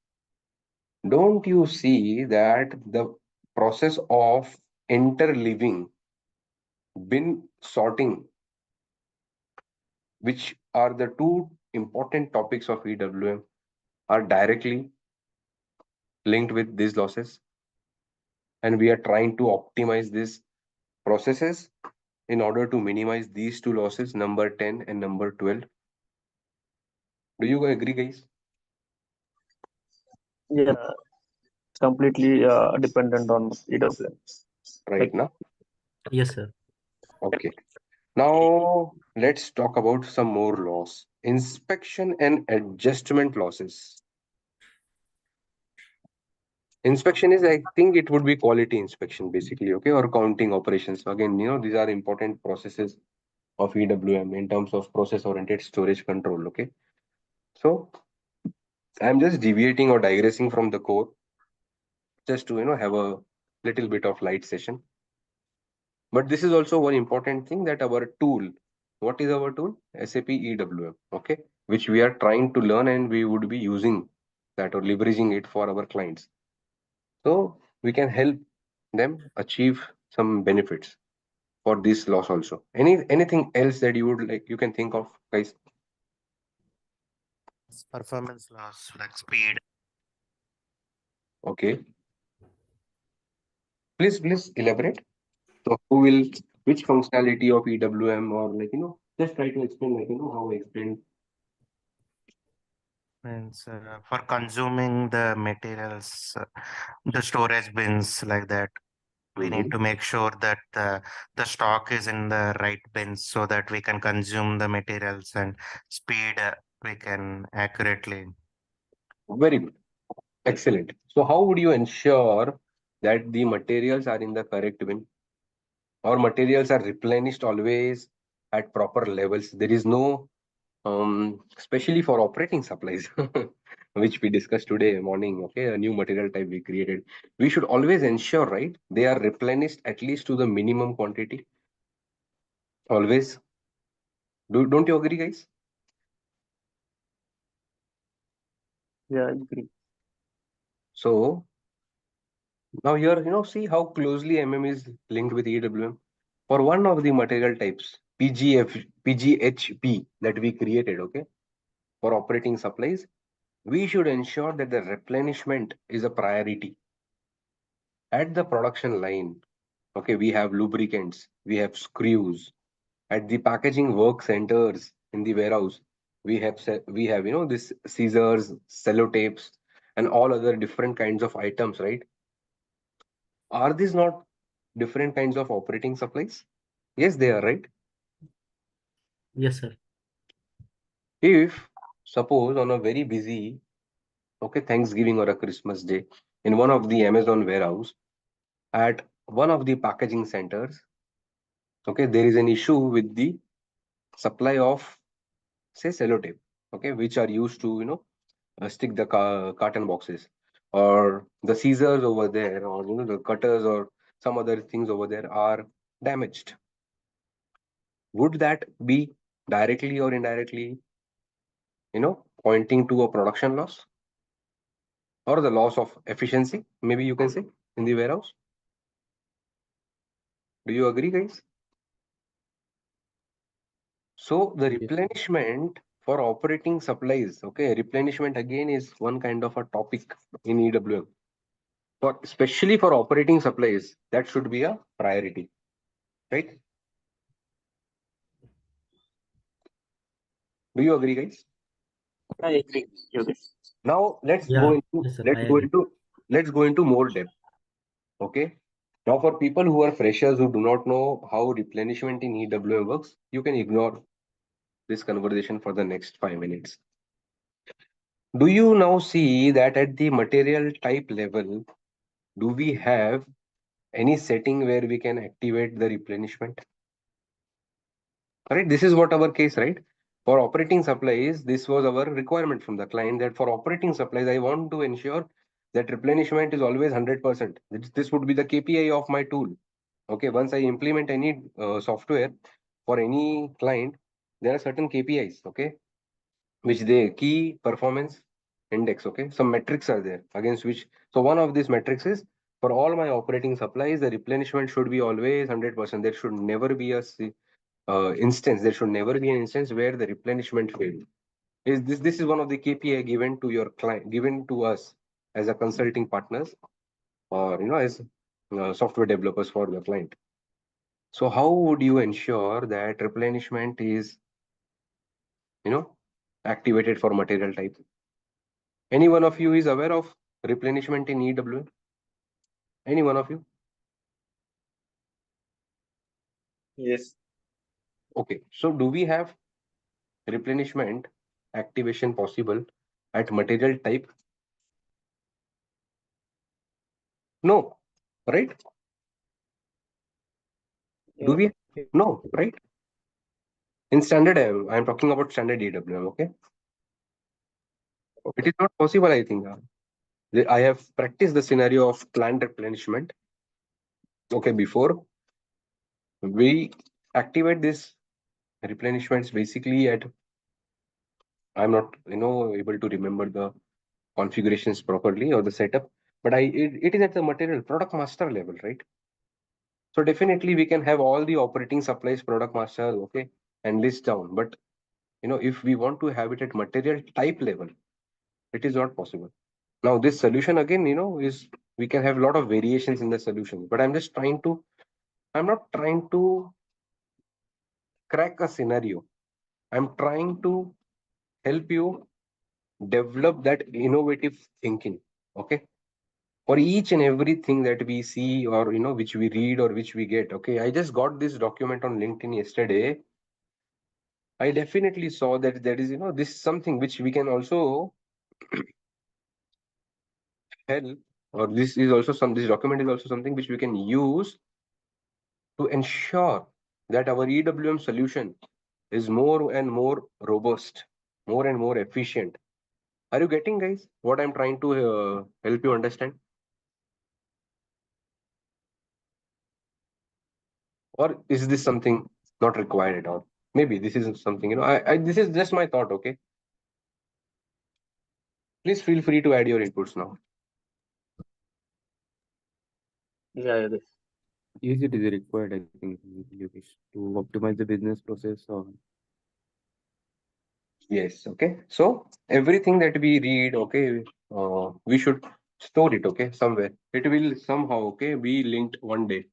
Don't you see that the process of interleaving, bin sorting, which are the two important topics of EWM, are directly linked with these losses? And we are trying to optimize these processes in order to minimize these two losses, number 10 and number 12. Do you agree, guys? Yeah. It's completely dependent on EWM. Right now? Yes, sir. Okay. Now let's talk about some more loss. Inspection and adjustment losses. Inspection is, I think it would be quality inspection basically, okay, or counting operations. Again, these are important processes of EWM in terms of process-oriented storage control, okay? So I'm just deviating or digressing from the core just to, have a little bit of light session. But this is also one important thing that our tool, what is our tool? SAP EWM, okay, which we are trying to learn and we would be using that or leveraging it for our clients. So we can help them achieve some benefits for this loss also. Anything else that you would like, you can think of, guys? performance loss, like speed. Okay, please elaborate. So which functionality of EWM or just try to explain how I explained. Means for consuming the materials, the storage bins like that. We need to make sure that the stock is in the right bins so that we can consume the materials and speed we can accurately. Very good. Excellent. So how would you ensure that the materials are in the correct bin or materials are replenished always at proper levels? There is no, especially for operating supplies, which we discussed today morning, okay, a new material type we created. We should always ensure, right, they are replenished at least to the minimum quantity. Always. Don't you agree, guys? Yeah, I agree. So Now here, see how closely MM is linked with EWM. For one of the material types, PGHP that we created, okay, for operating supplies, we should ensure that the replenishment is a priority at the production line. Okay, we have lubricants, we have screws at the packaging work centers in the warehouse. We have this scissors, sellotapes, and all other different kinds of items, right? Are these not different kinds of operating supplies? Yes, they are, right? Yes, sir. If suppose on a very busy, okay, Thanksgiving or a Christmas day, in one of the Amazon warehouse at one of the packaging centers, okay, there is an issue with the supply of, say, sellotape, okay, which are used to stick the carton boxes, or the scissors over there, or the cutters or some other things over there are damaged. Would that be directly or indirectly pointing to a production loss or the loss of efficiency, maybe you can say, in the warehouse? Do you agree, guys? So the Yes. replenishment for operating supplies, okay, replenishment again is one kind of a topic in EWM. For especially for operating supplies, that should be a priority, right? Do you agree, guys? I agree. Okay. Now let's Yeah, go into yes, sir. I let's go agree. into let's go into more depth. Okay. Now for people who are freshers who do not know how replenishment in EWM works, you can ignore this conversation for the next 5 minutes. Do you now see that at the material type level, do we have any setting where we can activate the replenishment? Right, this is what our case, right? For operating supplies, this was our requirement from the client that for operating supplies, I want to ensure that replenishment is always 100%. This would be the KPI of my tool. Okay, once I implement any software for any client, there are certain KPIs, okay, which they key performance index, okay, some metrics are there against which. So one of these metrics is for all my operating supplies, the replenishment should be always 100%. There should never be a instance. There should never be an instance where the replenishment failed. This is one of the KPI given to your client, given to us as a consulting partners, or as software developers for the client. So how would you ensure that replenishment is activated for material type? Any one of you is aware of replenishment in EWM? Any one of you? Yes. Okay, so do we have replenishment activation possible at material type? No, right? Do we? No, right? In standard, I'm talking about standard EWM, okay? It is not possible, I think. I have practiced the scenario of planned replenishment. Okay, before we activate this replenishments basically at, I'm not, able to remember the configurations properly or the setup, but it is at the material product master level, right? So definitely we can have all the operating supplies product master, okay, and list down. But if we want to have it at material type level, it is not possible. Now this solution again, is we can have a lot of variations in the solution, but I'm not trying to crack a scenario. I'm trying to help you develop that innovative thinking. Okay. For each and everything that we see, or which we read or which we get. Okay. I just got this document on LinkedIn yesterday. I definitely saw that there is, this is something which we can also help, or this document is also something which we can use to ensure that our EWM solution is more and more robust, more and more efficient. Are you getting, guys, what I'm trying to help you understand? Or is this something not required at all? Maybe this is something, this is just my thought, okay? Please feel free to add your inputs now. Yeah, Yes, it is required, I think, Yogesh, to optimize the business process or Yes, okay. So everything that we read, okay, we should store it, okay, somewhere. It will somehow, okay, be linked one day.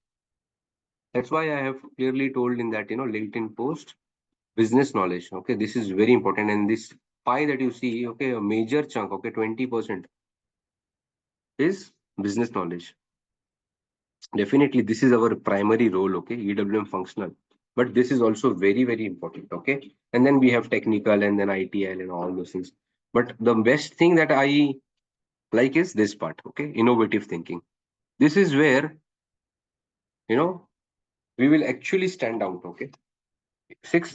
That's why I have clearly told in that, LinkedIn post, business knowledge. Okay, this is very important. And this pie that you see, okay, a major chunk, okay, 20% is business knowledge. Definitely, this is our primary role, okay, EWM functional. But this is also very, very important, okay. And then we have technical and then ITL and all those things. But the best thing that I like is this part, okay, innovative thinking. This is where, you know, we will actually stand out, okay.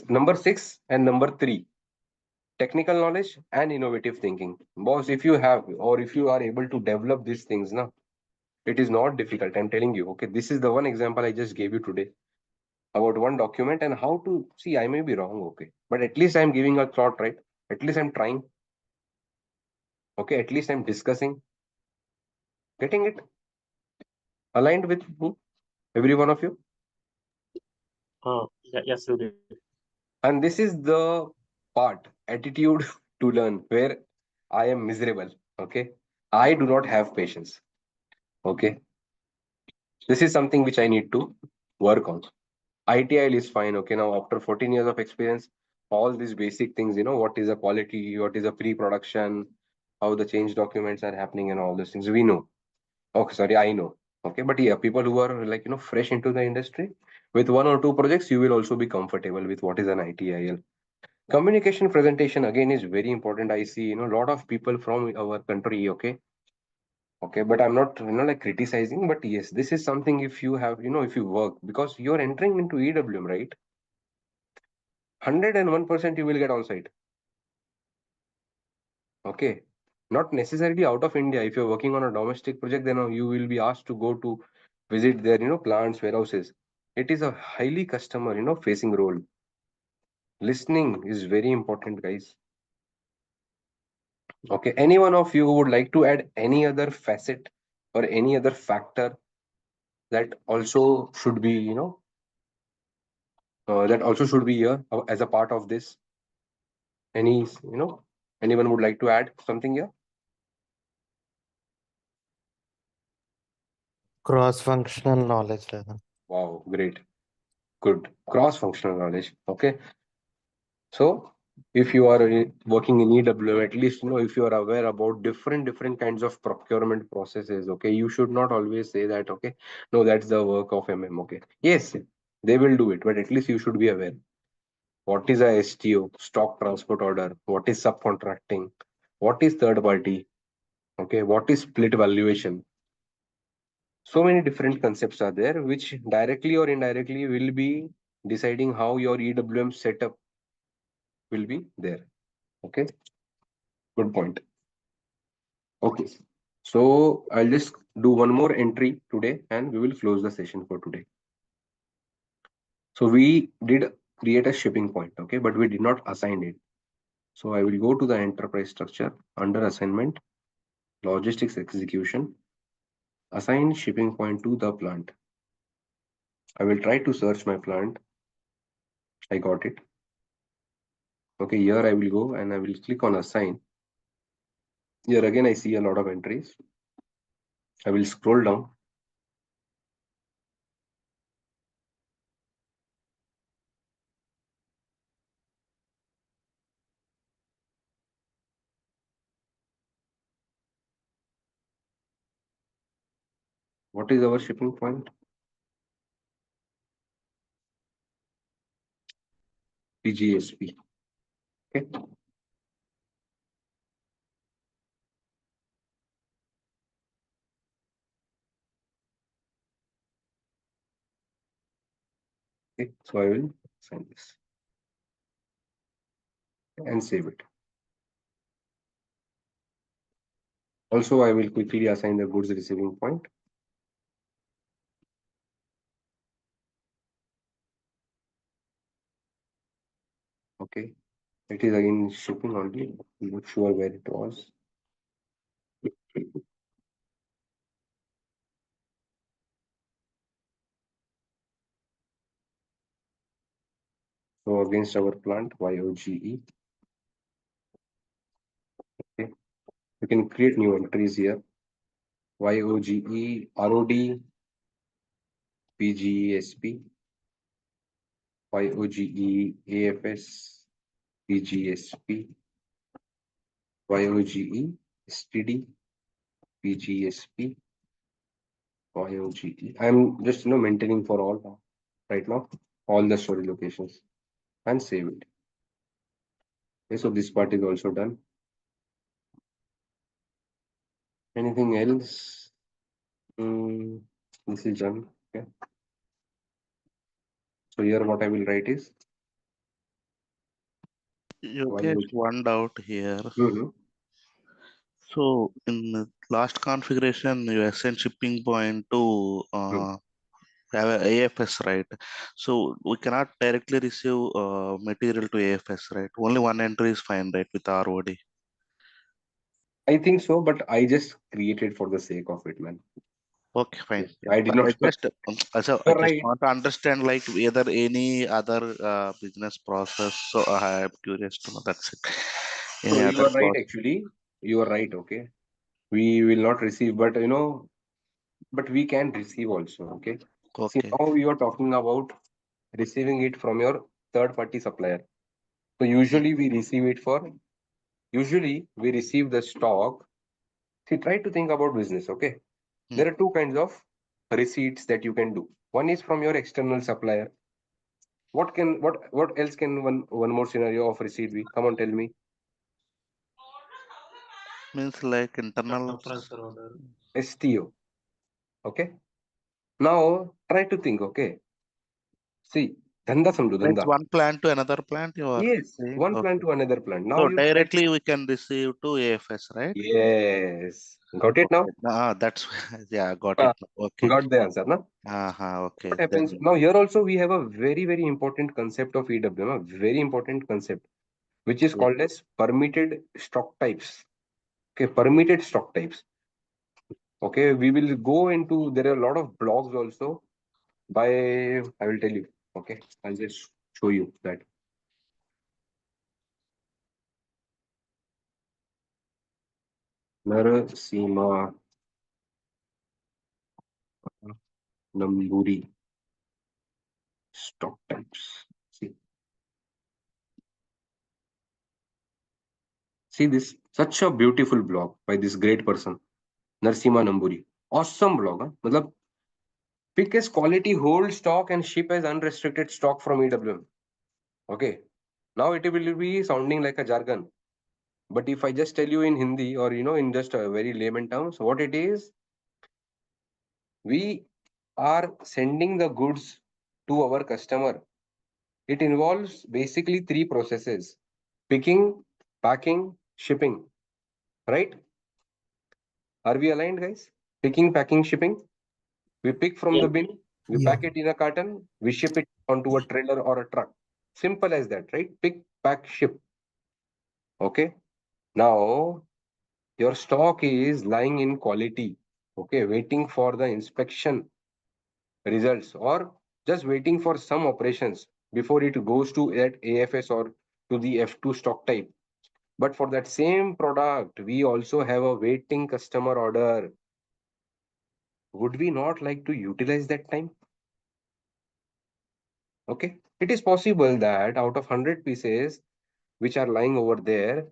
Number six and number three, technical knowledge and innovative thinking. Boss, if you have or if you are able to develop these things now, it is not difficult. I'm telling you, okay, this is the one example I just gave you today about one document and how to see. I may be wrong, okay, but at least I'm giving a thought, right? At least I'm trying, okay, at least I'm discussing, getting it aligned with who? Every one of you. yes, you did. And this is the part, attitude to learn, where I am miserable, okay. I do not have patience, okay. This is something which I need to work on. ITIL is fine. Okay, now after 14 years of experience, all these basic things, what is a quality, what is a pre-production, how the change documents are happening, and all those things we know. Okay, sorry, I know. Okay, but yeah, people who are like fresh into the industry, with one or two projects, you will also be comfortable with what is an ITIL. Communication presentation again is very important. I see, a lot of people from our country. Okay, but I'm not, like criticizing, but yes, this is something if you have, if you work, because you're entering into EWM, right? 101% you will get on site. Okay. Not necessarily out of India. If you're working on a domestic project, then you will be asked to go to visit their, plants, warehouses. It is a highly customer, facing role. Listening is very important, guys. Okay. Any one of you would like to add any other facet or any other factor that also should be, that also should be here as a part of this? Anyone would like to add something here? Cross-functional knowledge level. Wow, great. Good. Cross-functional knowledge. Okay. So if you are working in EWM, at least if you are aware about different kinds of procurement processes, okay, you should not always say that, okay, no, that's the work of MM. Okay. Yes, they will do it, but at least you should be aware. What is a STO, stock transport order? What is subcontracting? What is third party? Okay, what is split valuation? So many different concepts are there, which directly or indirectly will be deciding how your EWM setup will be there. Okay, good point. Okay, so I'll just do one more entry today and we will close the session for today. So we did create a shipping point, okay, but we did not assign it. So I will go to the enterprise structure under assignment, logistics execution, assign shipping point to the plant. I will try to search my plant. I got it. Okay, here I will go and I will click on assign. Here again, I see a lot of entries. I will scroll down. What is our shipping point? PGSP. Okay. Okay. So I will assign this and save it. Also, I will quickly assign the goods receiving point. Okay. It is again shipping only. I'm not sure where it was. So against our plant, YOGE. Okay. We can create new entries here. YOGE, ROD, PGSP, YOGE, AFS, PGSP, YOGE, STD, PGSP, YOGE. I'm just maintaining for all right now, all the storage locations, and save it. Okay, so this part is also done. Anything else? This is done. Okay. So here what I will write is Yogesh, one doubt here. Mhm. So in the last configuration, you assigned shipping point to have a AFS, right? So we cannot directly receive material to AFS, right? Only one entry is fine, right, with ROD. I think so, but I just created for the sake of it, man. Okay, fine. Yes, Yeah. I did But I not. just, so I You're just right. want to understand like whether any other business process. So I am curious to know. That's it. So Any you other are right, process? actually. You are right. Okay. We will not receive, but but we can receive also. Okay. See, Okay. now you are talking about receiving it from your third party supplier. So Hmm. usually we receive the stock. See, try to think about business. Okay. Hmm. There are two kinds of receipts that you can do. One is from your external supplier. What else can one more scenario of receipt be? Come on, tell me. Means like internal. Transfer order. STO. Okay. Now try to think. Okay. See, धंधा समझो Like धंधा. one plant to another plant, you are Yes, saying? one plant Okay. to another plant. Now So you try. directly we can receive to AFS, right? Yes. Got it now? Okay. That's yeah, got it Ah, now. Okay. got the answer, na? Okay. What happens Then now? Here also we have a very, very important concept of EWM, a very important concept, which is yeah. called as permitted stock types. Okay, permitted stock types. Okay, we will go into, there are a lot of blogs also by, I will tell you. Okay, I'll just show you that. Narasimha Namburi stock types. See this, such a beautiful blog by this great person, Narasimha Namburi. Awesome blog, huh? मतलब pick as quality, hold stock and ship as unrestricted stock from EWM. Okay. Now it will be sounding like a jargon. But if I just tell you in Hindi or in just a very layman terms, what it is, we are sending the goods to our customer. It involves basically three processes: picking, packing, shipping. Right? Are we aligned, guys? Picking, packing, shipping. We pick from the bin, we Yeah. pack it in a carton, we ship it onto a trailer or a truck. Simple as that, right? Pick, pack, ship. Okay. Now your stock is lying in quality. Okay, waiting for the inspection results or just waiting for some operations before it goes to that AFS or to the F2 stock type. But for that same product, we also have a waiting customer order. Would we not like to utilize that time? Okay. It is possible that out of 100 pieces which are lying over there,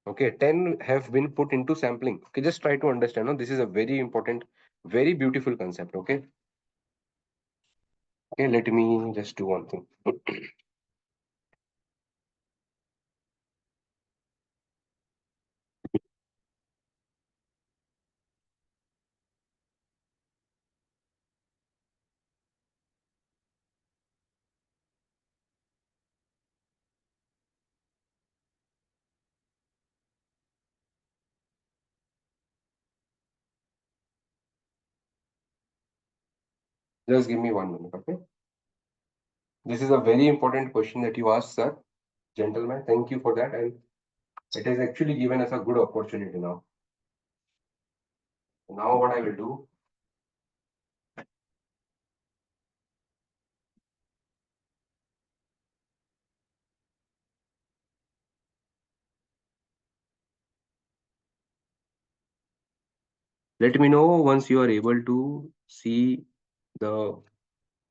okay, 10 have been put into sampling. Okay, just try to understand. No? This is a very important, very beautiful concept. Okay. Okay, let me just do one thing. Just give me 1 minute. Okay. This is a very important question that you asked, sir. Gentlemen, thank you for that. And it has actually given us a good opportunity now. Now, what I will do, Let me know once you are able to see the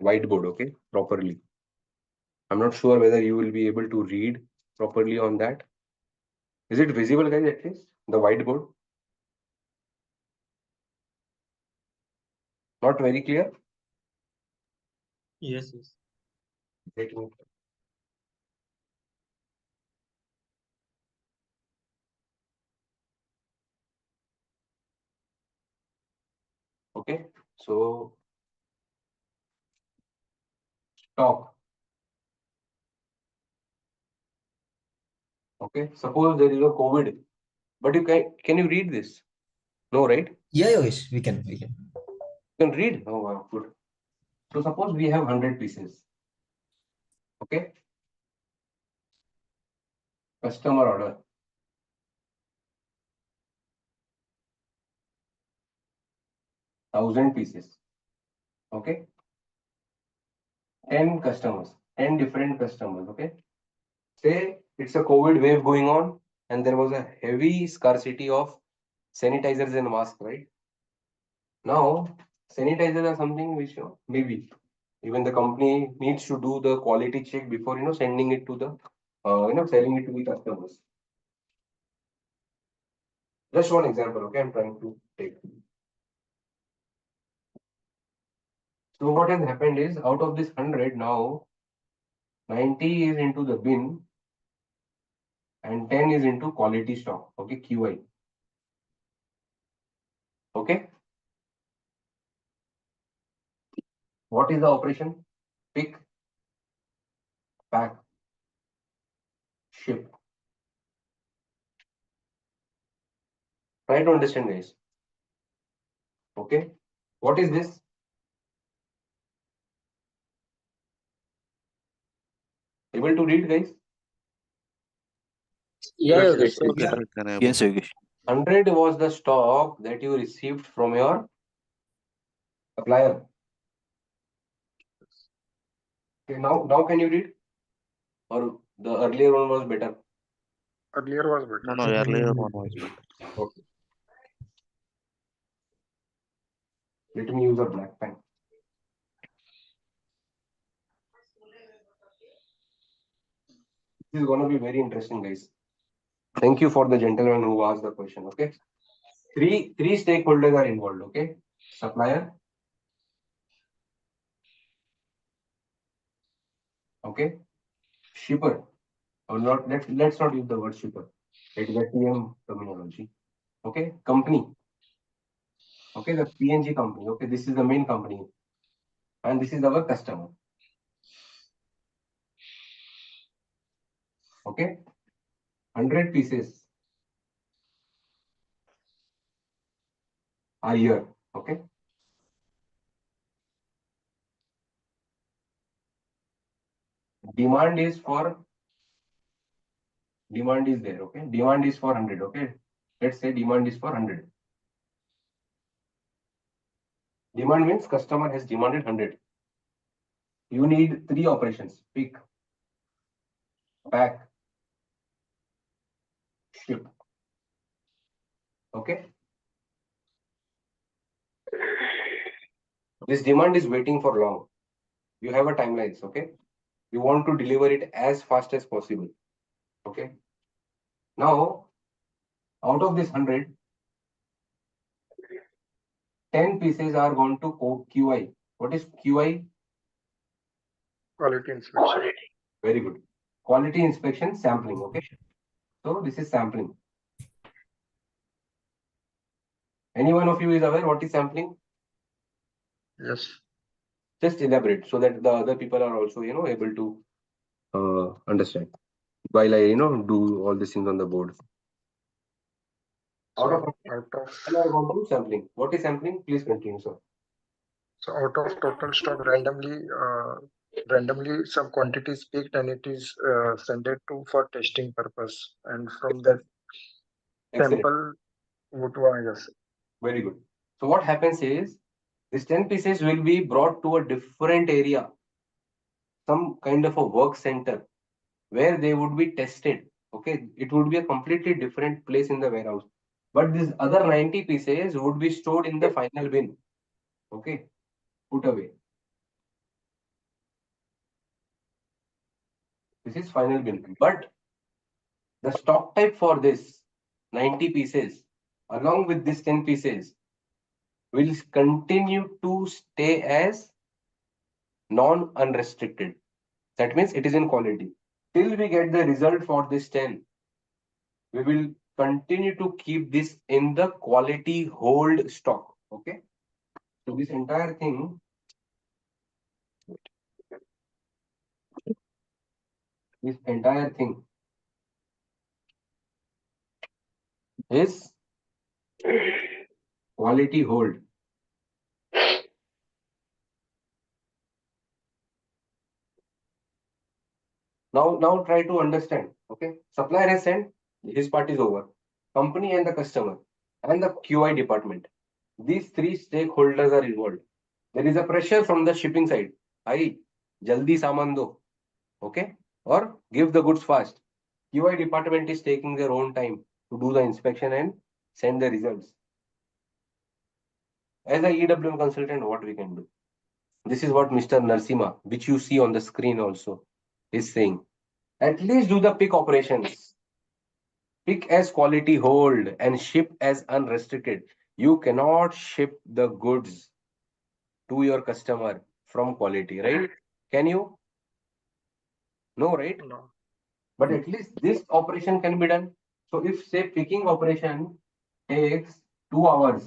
whiteboard, okay, properly. I'm not sure whether you will be able to read properly on that. Is it visible, guys, at least? The whiteboard? Not very clear? Yes. Let me. Okay, so stock. Okay, suppose there is a COVID, but you can you read this? No, right? Yeah, Yogesh, we can. You can read? Oh, wow, good. So suppose we have 100 pieces. Okay, customer order. 1,000 pieces. Okay, 10 customers, 10 different customers. Okay, say it's a COVID wave going on, and there was a heavy scarcity of sanitizers and masks, right? Now, sanitizers are something which maybe even the company needs to do the quality check before sending it to the selling it to the customers. Just one example, okay? I'm trying to take. So what has happened is out of this 100 now, 90 is into the bin and 10 is into quality stock, okay? QI. Okay. What is the operation? Pick, pack, ship. Try to understand, guys. Okay. What is this? Able to read, guys? Yeah, Yes, Yogesh. yes, Yeah. Yes, Yogesh. 100 was the stock that you received from your supplier. Okay, now can you read? Or the earlier one was better? Earlier was No, better. no, earlier one was better. Okay. Let me use a black pen. This is going to be very interesting, guys. Thank you for the gentleman who asked the question. Okay. Three stakeholders are involved. Okay. Supplier. Okay. Shipper. Or not. Let's not use the word shipper. It's the TM terminology. Okay. Company. Okay. The PNG company. Okay. This is the main company. And this is our customer. Okay. 100 pieces a year. Okay. Demand is there. Okay. Demand is for 100. Okay. Let's say demand is for 100. Demand means customer has demanded 100. You need 3 operations: pick, pack, ship. Okay. This demand is waiting for long. You have a timelines. Okay. You want to deliver it as fast as possible. Okay. Now, out of this 100, 10 pieces are going to QI. What is QI? Quality inspection. Very good. Quality inspection sampling. Okay. So this is sampling. Any one of you is aware what is sampling? Yes. Just elaborate so that the other people are also able to understand while I do all these things on the board. So Out of out of sampling. What is sampling? Please continue, sir. so out of total stock, randomly some quantity is picked and it is sent it to for testing purpose. And from that Excellent. sample, yes. Very good. So what happens is these 10 pieces will be brought to a different area, some kind of a work center where they would be tested. Okay, it would be a completely different place in the warehouse. But these other 90 pieces would be stored in the final bin. Okay, put away. This is final bin. But the stock type for this 90 pieces, along with this 10 pieces, will continue to stay as non-unrestricted. That means it is in quality. Till we get the result for this 10, we will continue to keep this in the quality hold stock. Okay. So this entire thing is quality hold. Now try to understand. Okay. Supplier has sent, his part is over. Company and the customer and the QI department. These three stakeholders are involved. There is a pressure from the shipping side. Aye, jaldi saman do. Okay. Or give the goods fast. QI department is taking their own time to do the inspection and send the results. As a EWM consultant, what we can do? This is what Mr. Narsima, which you see on the screen also, is saying. At least do the pick operations. Pick as quality hold and ship as unrestricted. You cannot ship the goods to your customer from quality, right? Can you? No, right? No. But at least this operation can be done. So if say picking operation takes 2 hours,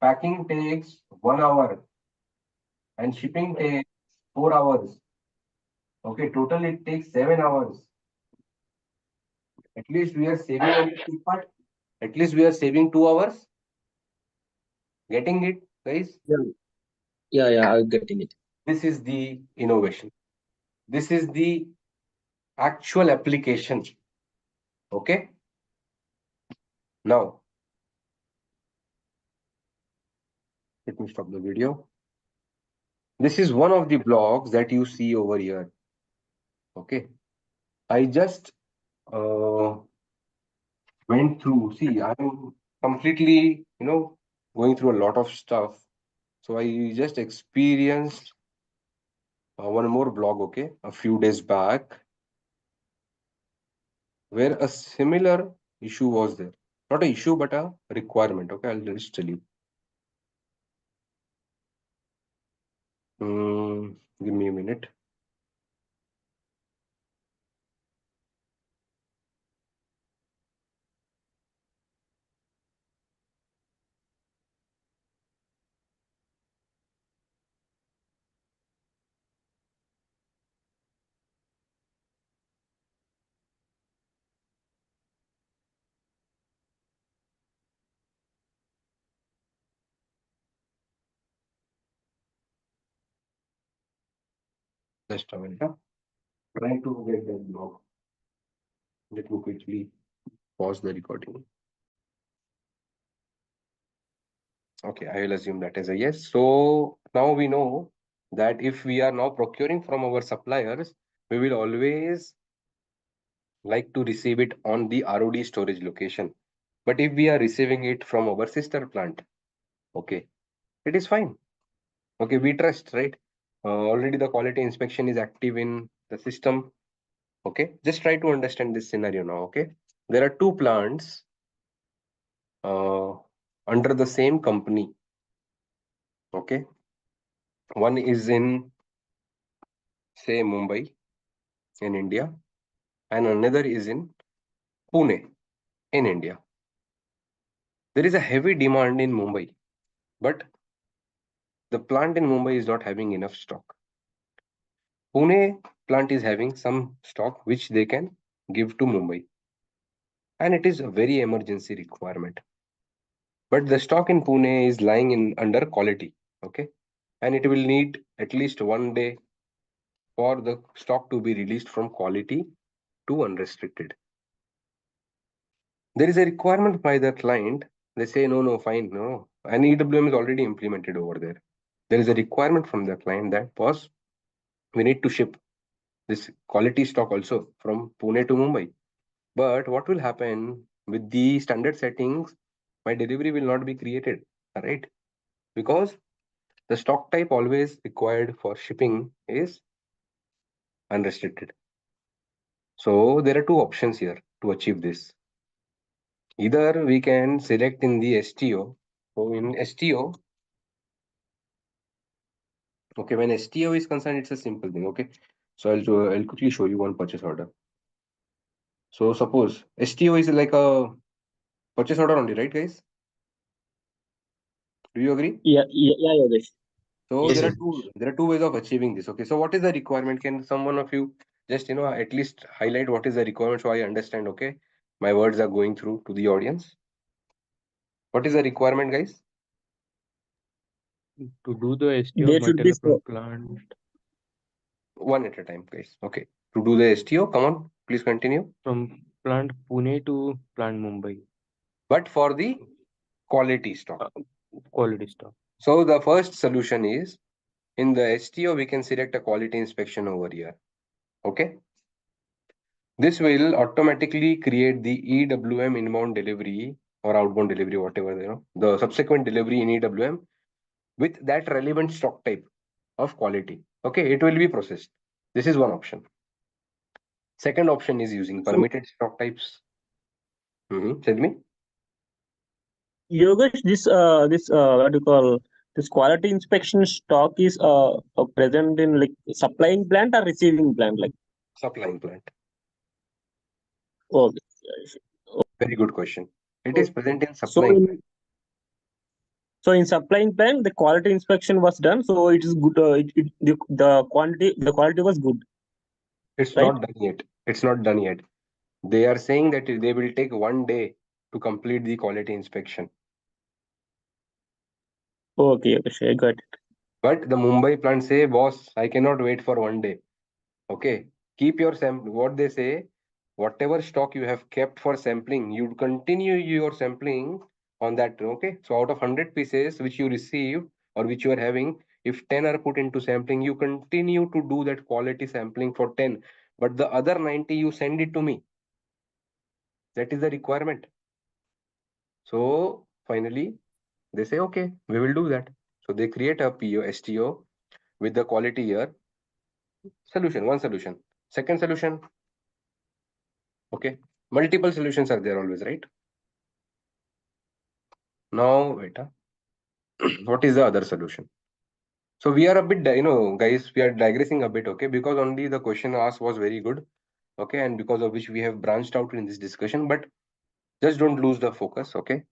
packing takes 1 hour, and shipping takes 4 hours. Okay, total it takes 7 hours. At least we are saving on the pick part. At least we are saving 2 hours. Getting it, guys? Yeah, I'm getting it. This is the innovation. This is the actual application. Okay. Now, let me stop the video. This is one of the blocks that you see over here. Okay. I just went through. See, I'm completely, going through a lot of stuff. So I just experienced one more blog, okay, a few days back, where a similar issue was there. Not an issue, but a requirement. Okay, I'll just tell you. Give me a minute. Just a minute. Trying to get that blog. Let me quickly pause the recording. Okay, I will assume that as a yes. So now we know that if we are now procuring from our suppliers, we will always like to receive it on the ROD storage location. But if we are receiving it from our sister plant, okay, it is fine. Okay, we trust, right? Already the quality inspection is active in the system. Okay, just try to understand this scenario now. Okay, there are two plants under the same company. Okay, one is in, say, Mumbai in India, and another is in Pune in India. There is a heavy demand in Mumbai, but the plant in Mumbai is not having enough stock. Pune plant is having some stock which they can give to Mumbai, and it is a very emergency requirement. But the stock in Pune is lying in under quality, okay, and it will need at least 1 day for the stock to be released from quality to unrestricted. There is a requirement by the client. They say, no, fine, no. And EWM is already implemented over there. There is a requirement from the client that, boss, we need to ship this quality stock also from Pune to Mumbai. But what will happen with the standard settings, my delivery will not be created, right? Because the stock type always required for shipping is unrestricted. So there are two options here to achieve this. Either we can select in the STO. So in STO, okay, when STO is concerned, it's a simple thing. Okay, so I'll quickly show you one purchase order. So suppose STO is like a purchase order only, right, guys? Do you agree? Yeah, Yogesh. So Yes, there are yes. two ways of achieving this. Okay, so what is the requirement? Can someone of you just at least highlight what is the requirement so I understand? Okay, my words are going through to the audience. What is the requirement, guys? To do the STO There should be material from plant One at a time, guys. Okay, to do the STO, come on, please continue. from plant Pune to plant Mumbai. But for the quality stock. Quality stock. So the first solution is in the STO, we can select a quality inspection over here. Okay. This will automatically create the EWM inbound delivery or outbound delivery, whatever, the subsequent delivery in EWM with that relevant stock type of quality. Okay, it will be processed. This is one option. Second option is using permitted stock types. Tell me. Yogesh, this what do you call this quality inspection stock is present in like supplying plant or receiving plant, like Supplying plant. okay. Very good question. It So, is present in so supplying in plant. so in supplying plant, the quality inspection was done, so it is good. The quality was good, It's right? not done yet. It's not done yet. They are saying that they will take 1 day to complete the quality inspection. Okay, okay, I got it. But the Mumbai plant say, boss, I cannot wait for 1 day. Okay, keep your sample. What they say, whatever stock you have kept for sampling, you continue your sampling on that. Okay, so out of 100 pieces which you receive or which you are having, if 10 are put into sampling, you continue to do that quality sampling for 10. But the other 90, you send it to me. That is the requirement. So finally, they say, okay, we will do that. So they create a PO, STO with the quality here. One solution. Second solution, okay. Multiple solutions are there always, right? Now, wait, what is the other solution? So we are a bit, guys, we are digressing a bit, okay, because only the question asked was very good, okay, and because of which we have branched out in this discussion, but just don't lose the focus, okay.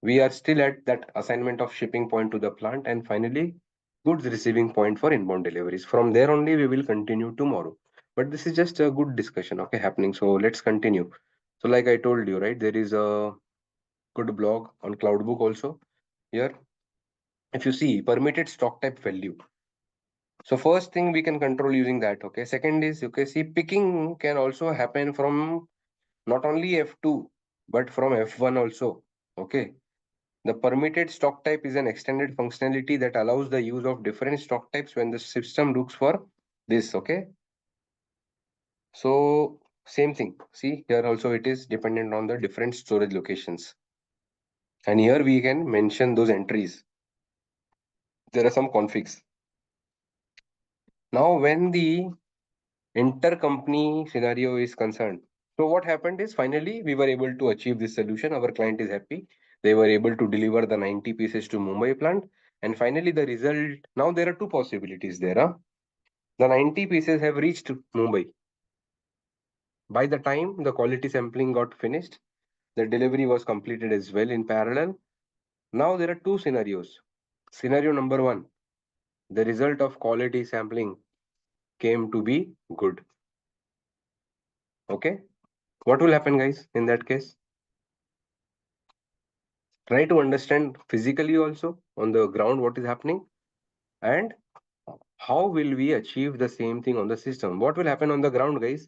We are still at that assignment of shipping point to the plant and finally goods receiving point for inbound deliveries. From there only we will continue tomorrow. But this is just a good discussion, okay, happening. So let's continue. So like I told you, right, there is a good blog on Cloudbook also here. If you see permitted stock type value. So first thing we can control using that, okay. Second is, okay, see picking can also happen from not only F2, but from F1 also, okay. The permitted stock type is an extended functionality that allows the use of different stock types when the system looks for this, okay? So same thing. See here also it is dependent on the different storage locations. And here we can mention those entries. There are some configs. Now when the intercompany scenario is concerned, so what happened is finally we were able to achieve this solution. Our client is happy. They were able to deliver the 90 pieces to Mumbai plant. And finally the result, now there are two possibilities there. The 90 pieces have reached Mumbai. By the time the quality sampling got finished, the delivery was completed as well in parallel. Now there are two scenarios. Scenario number one, the result of quality sampling came to be good. Okay. What will happen, guys, in that case? Try to understand physically also on the ground what is happening and how will we achieve the same thing on the system. What will happen on the ground, guys?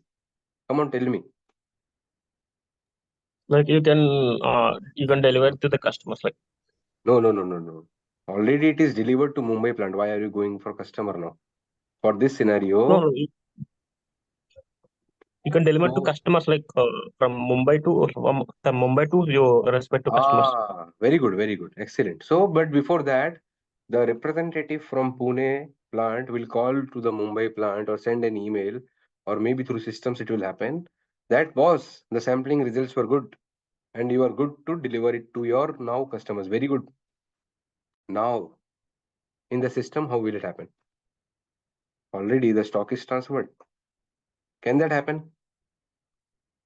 Come on, tell me. Like you can deliver to the customers, like No, no, no, no, no. Already it is delivered to Mumbai plant. Why are you going for customer now? For this no, scenario, no, You can deliver to So, customers like from Mumbai to your respective customers. very good, very good. Excellent. So, but before that, the representative from Pune plant will call to the Mumbai plant or send an email, or maybe through systems it will happen. That was the sampling results were good, and you are good to deliver it to your now customers. Very good. Now, in the system, how will it happen? Already the stock is transferred. Can that happen?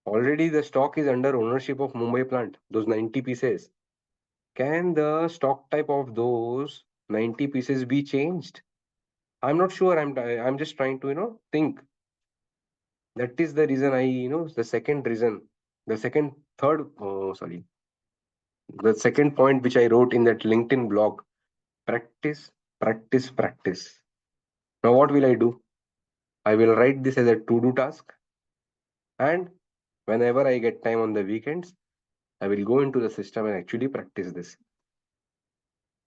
Already the stock is under ownership of Mumbai plant, those 90 pieces. Can the stock type of those 90 pieces be changed? I'm not sure. I'm just trying to, think. That is the reason the second reason, the second, third, oh, sorry, the second point which I wrote in that LinkedIn blog, practice, practice, practice. Now, what will I do? I will write this as a to-do task. And whenever I get time on the weekends, I will go into the system and actually practice this.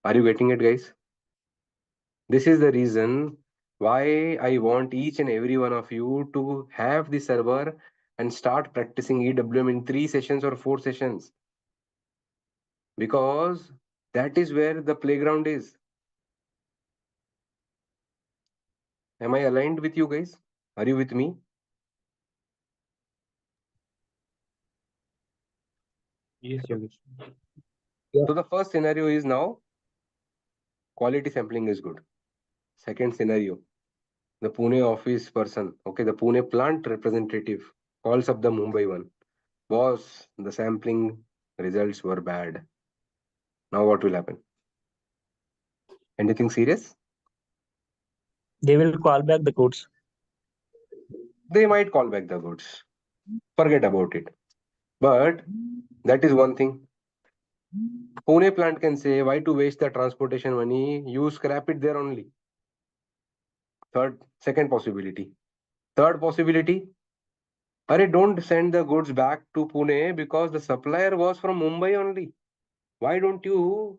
Are you getting it, guys? This is the reason why I want each and every one of you to have the server and start practicing EWM in 3 sessions or 4 sessions. Because that is where the playground is. Am I aligned with you guys? Are you with me? Yes, Yogesh. So the first scenario is now quality sampling is good. Second scenario, the Pune office person, okay, the Pune plant representative calls up the Mumbai one. Boss, the sampling results were bad. Now what will happen? Anything serious? They will call back the goods. They might call back the goods. Forget about it. But that is one thing. Pune plant can say, why to waste the transportation money? You scrap it there only. Second possibility. Third possibility, don't send the goods back to Pune because the supplier was from Mumbai only. Why don't you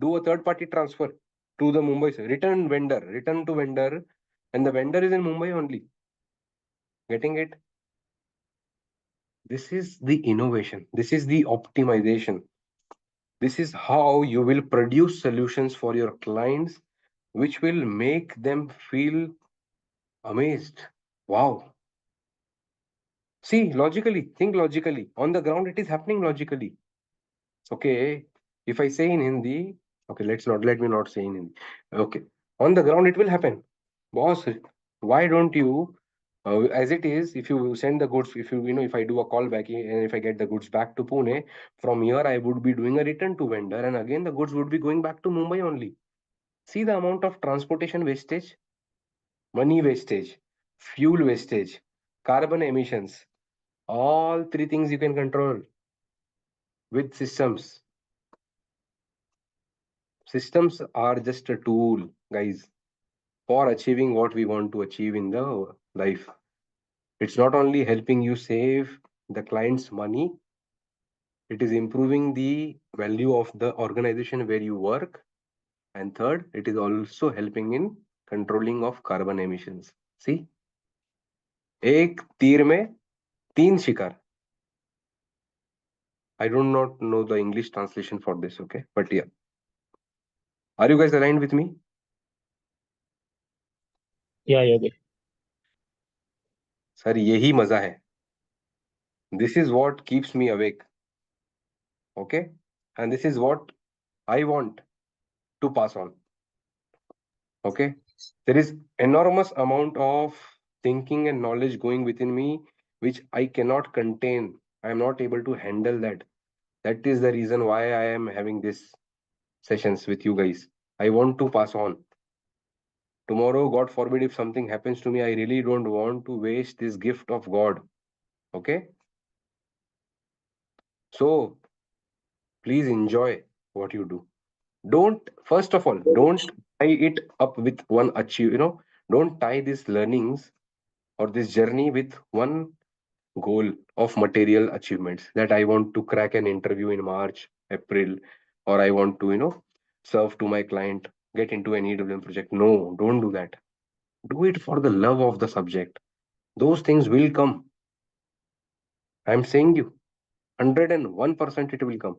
do a third party transfer to the Mumbai return to vendor, and the vendor is in Mumbai only. Getting it? This is the innovation. This is the optimization. This is how you will produce solutions for your clients, which will make them feel amazed. Wow. See, logically, think logically. On the ground, it is happening logically. Okay. If I say in Hindi, okay, let me not say in Hindi. Okay. On the ground, it will happen. Boss, why don't you, as it is, if you send the goods, if I do a call back and if I get the goods back to Pune, from here I would be doing a return to vendor, and again the goods would be going back to Mumbai only. See the amount of transportation wastage, money wastage, fuel wastage, carbon emissions, all 3 things you can control with systems. Systems are just a tool, guys, for achieving what we want to achieve in the life. It's not only helping you save the client's money, it is improving the value of the organization where you work. And third, it is also helping in controlling of carbon emissions. See, एक तीर में 3 शिकार. I do not know the English translation for this, okay? But yeah. Are you guys aligned with me? Yeah, Yogesh. Sir, यही मजा है. This is what keeps me awake. Okay? And this is what I want to pass on. Okay? There is enormous amount of thinking and knowledge going within me, which I cannot contain. I am not able to handle that. That is the reason why I am having this sessions with you guys. I want to pass on. Tomorrow, God forbid, if something happens to me, I really don't want to waste this gift of God. Okay? So, please enjoy what you do. First of all, don't tie it up with one don't tie these learnings or this journey with one goal of material achievements, that I want to crack an interview in March, April, or I want to, serve to my client, get into an EWM project. No, don't do that. Do it for the love of the subject. Those things will come. I'm saying you, 101% it will come.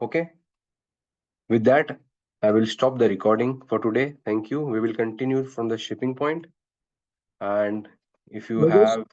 Okay. With that, I will stop the recording for today. Thank you. We will continue from the shipping point. And if you Maybe have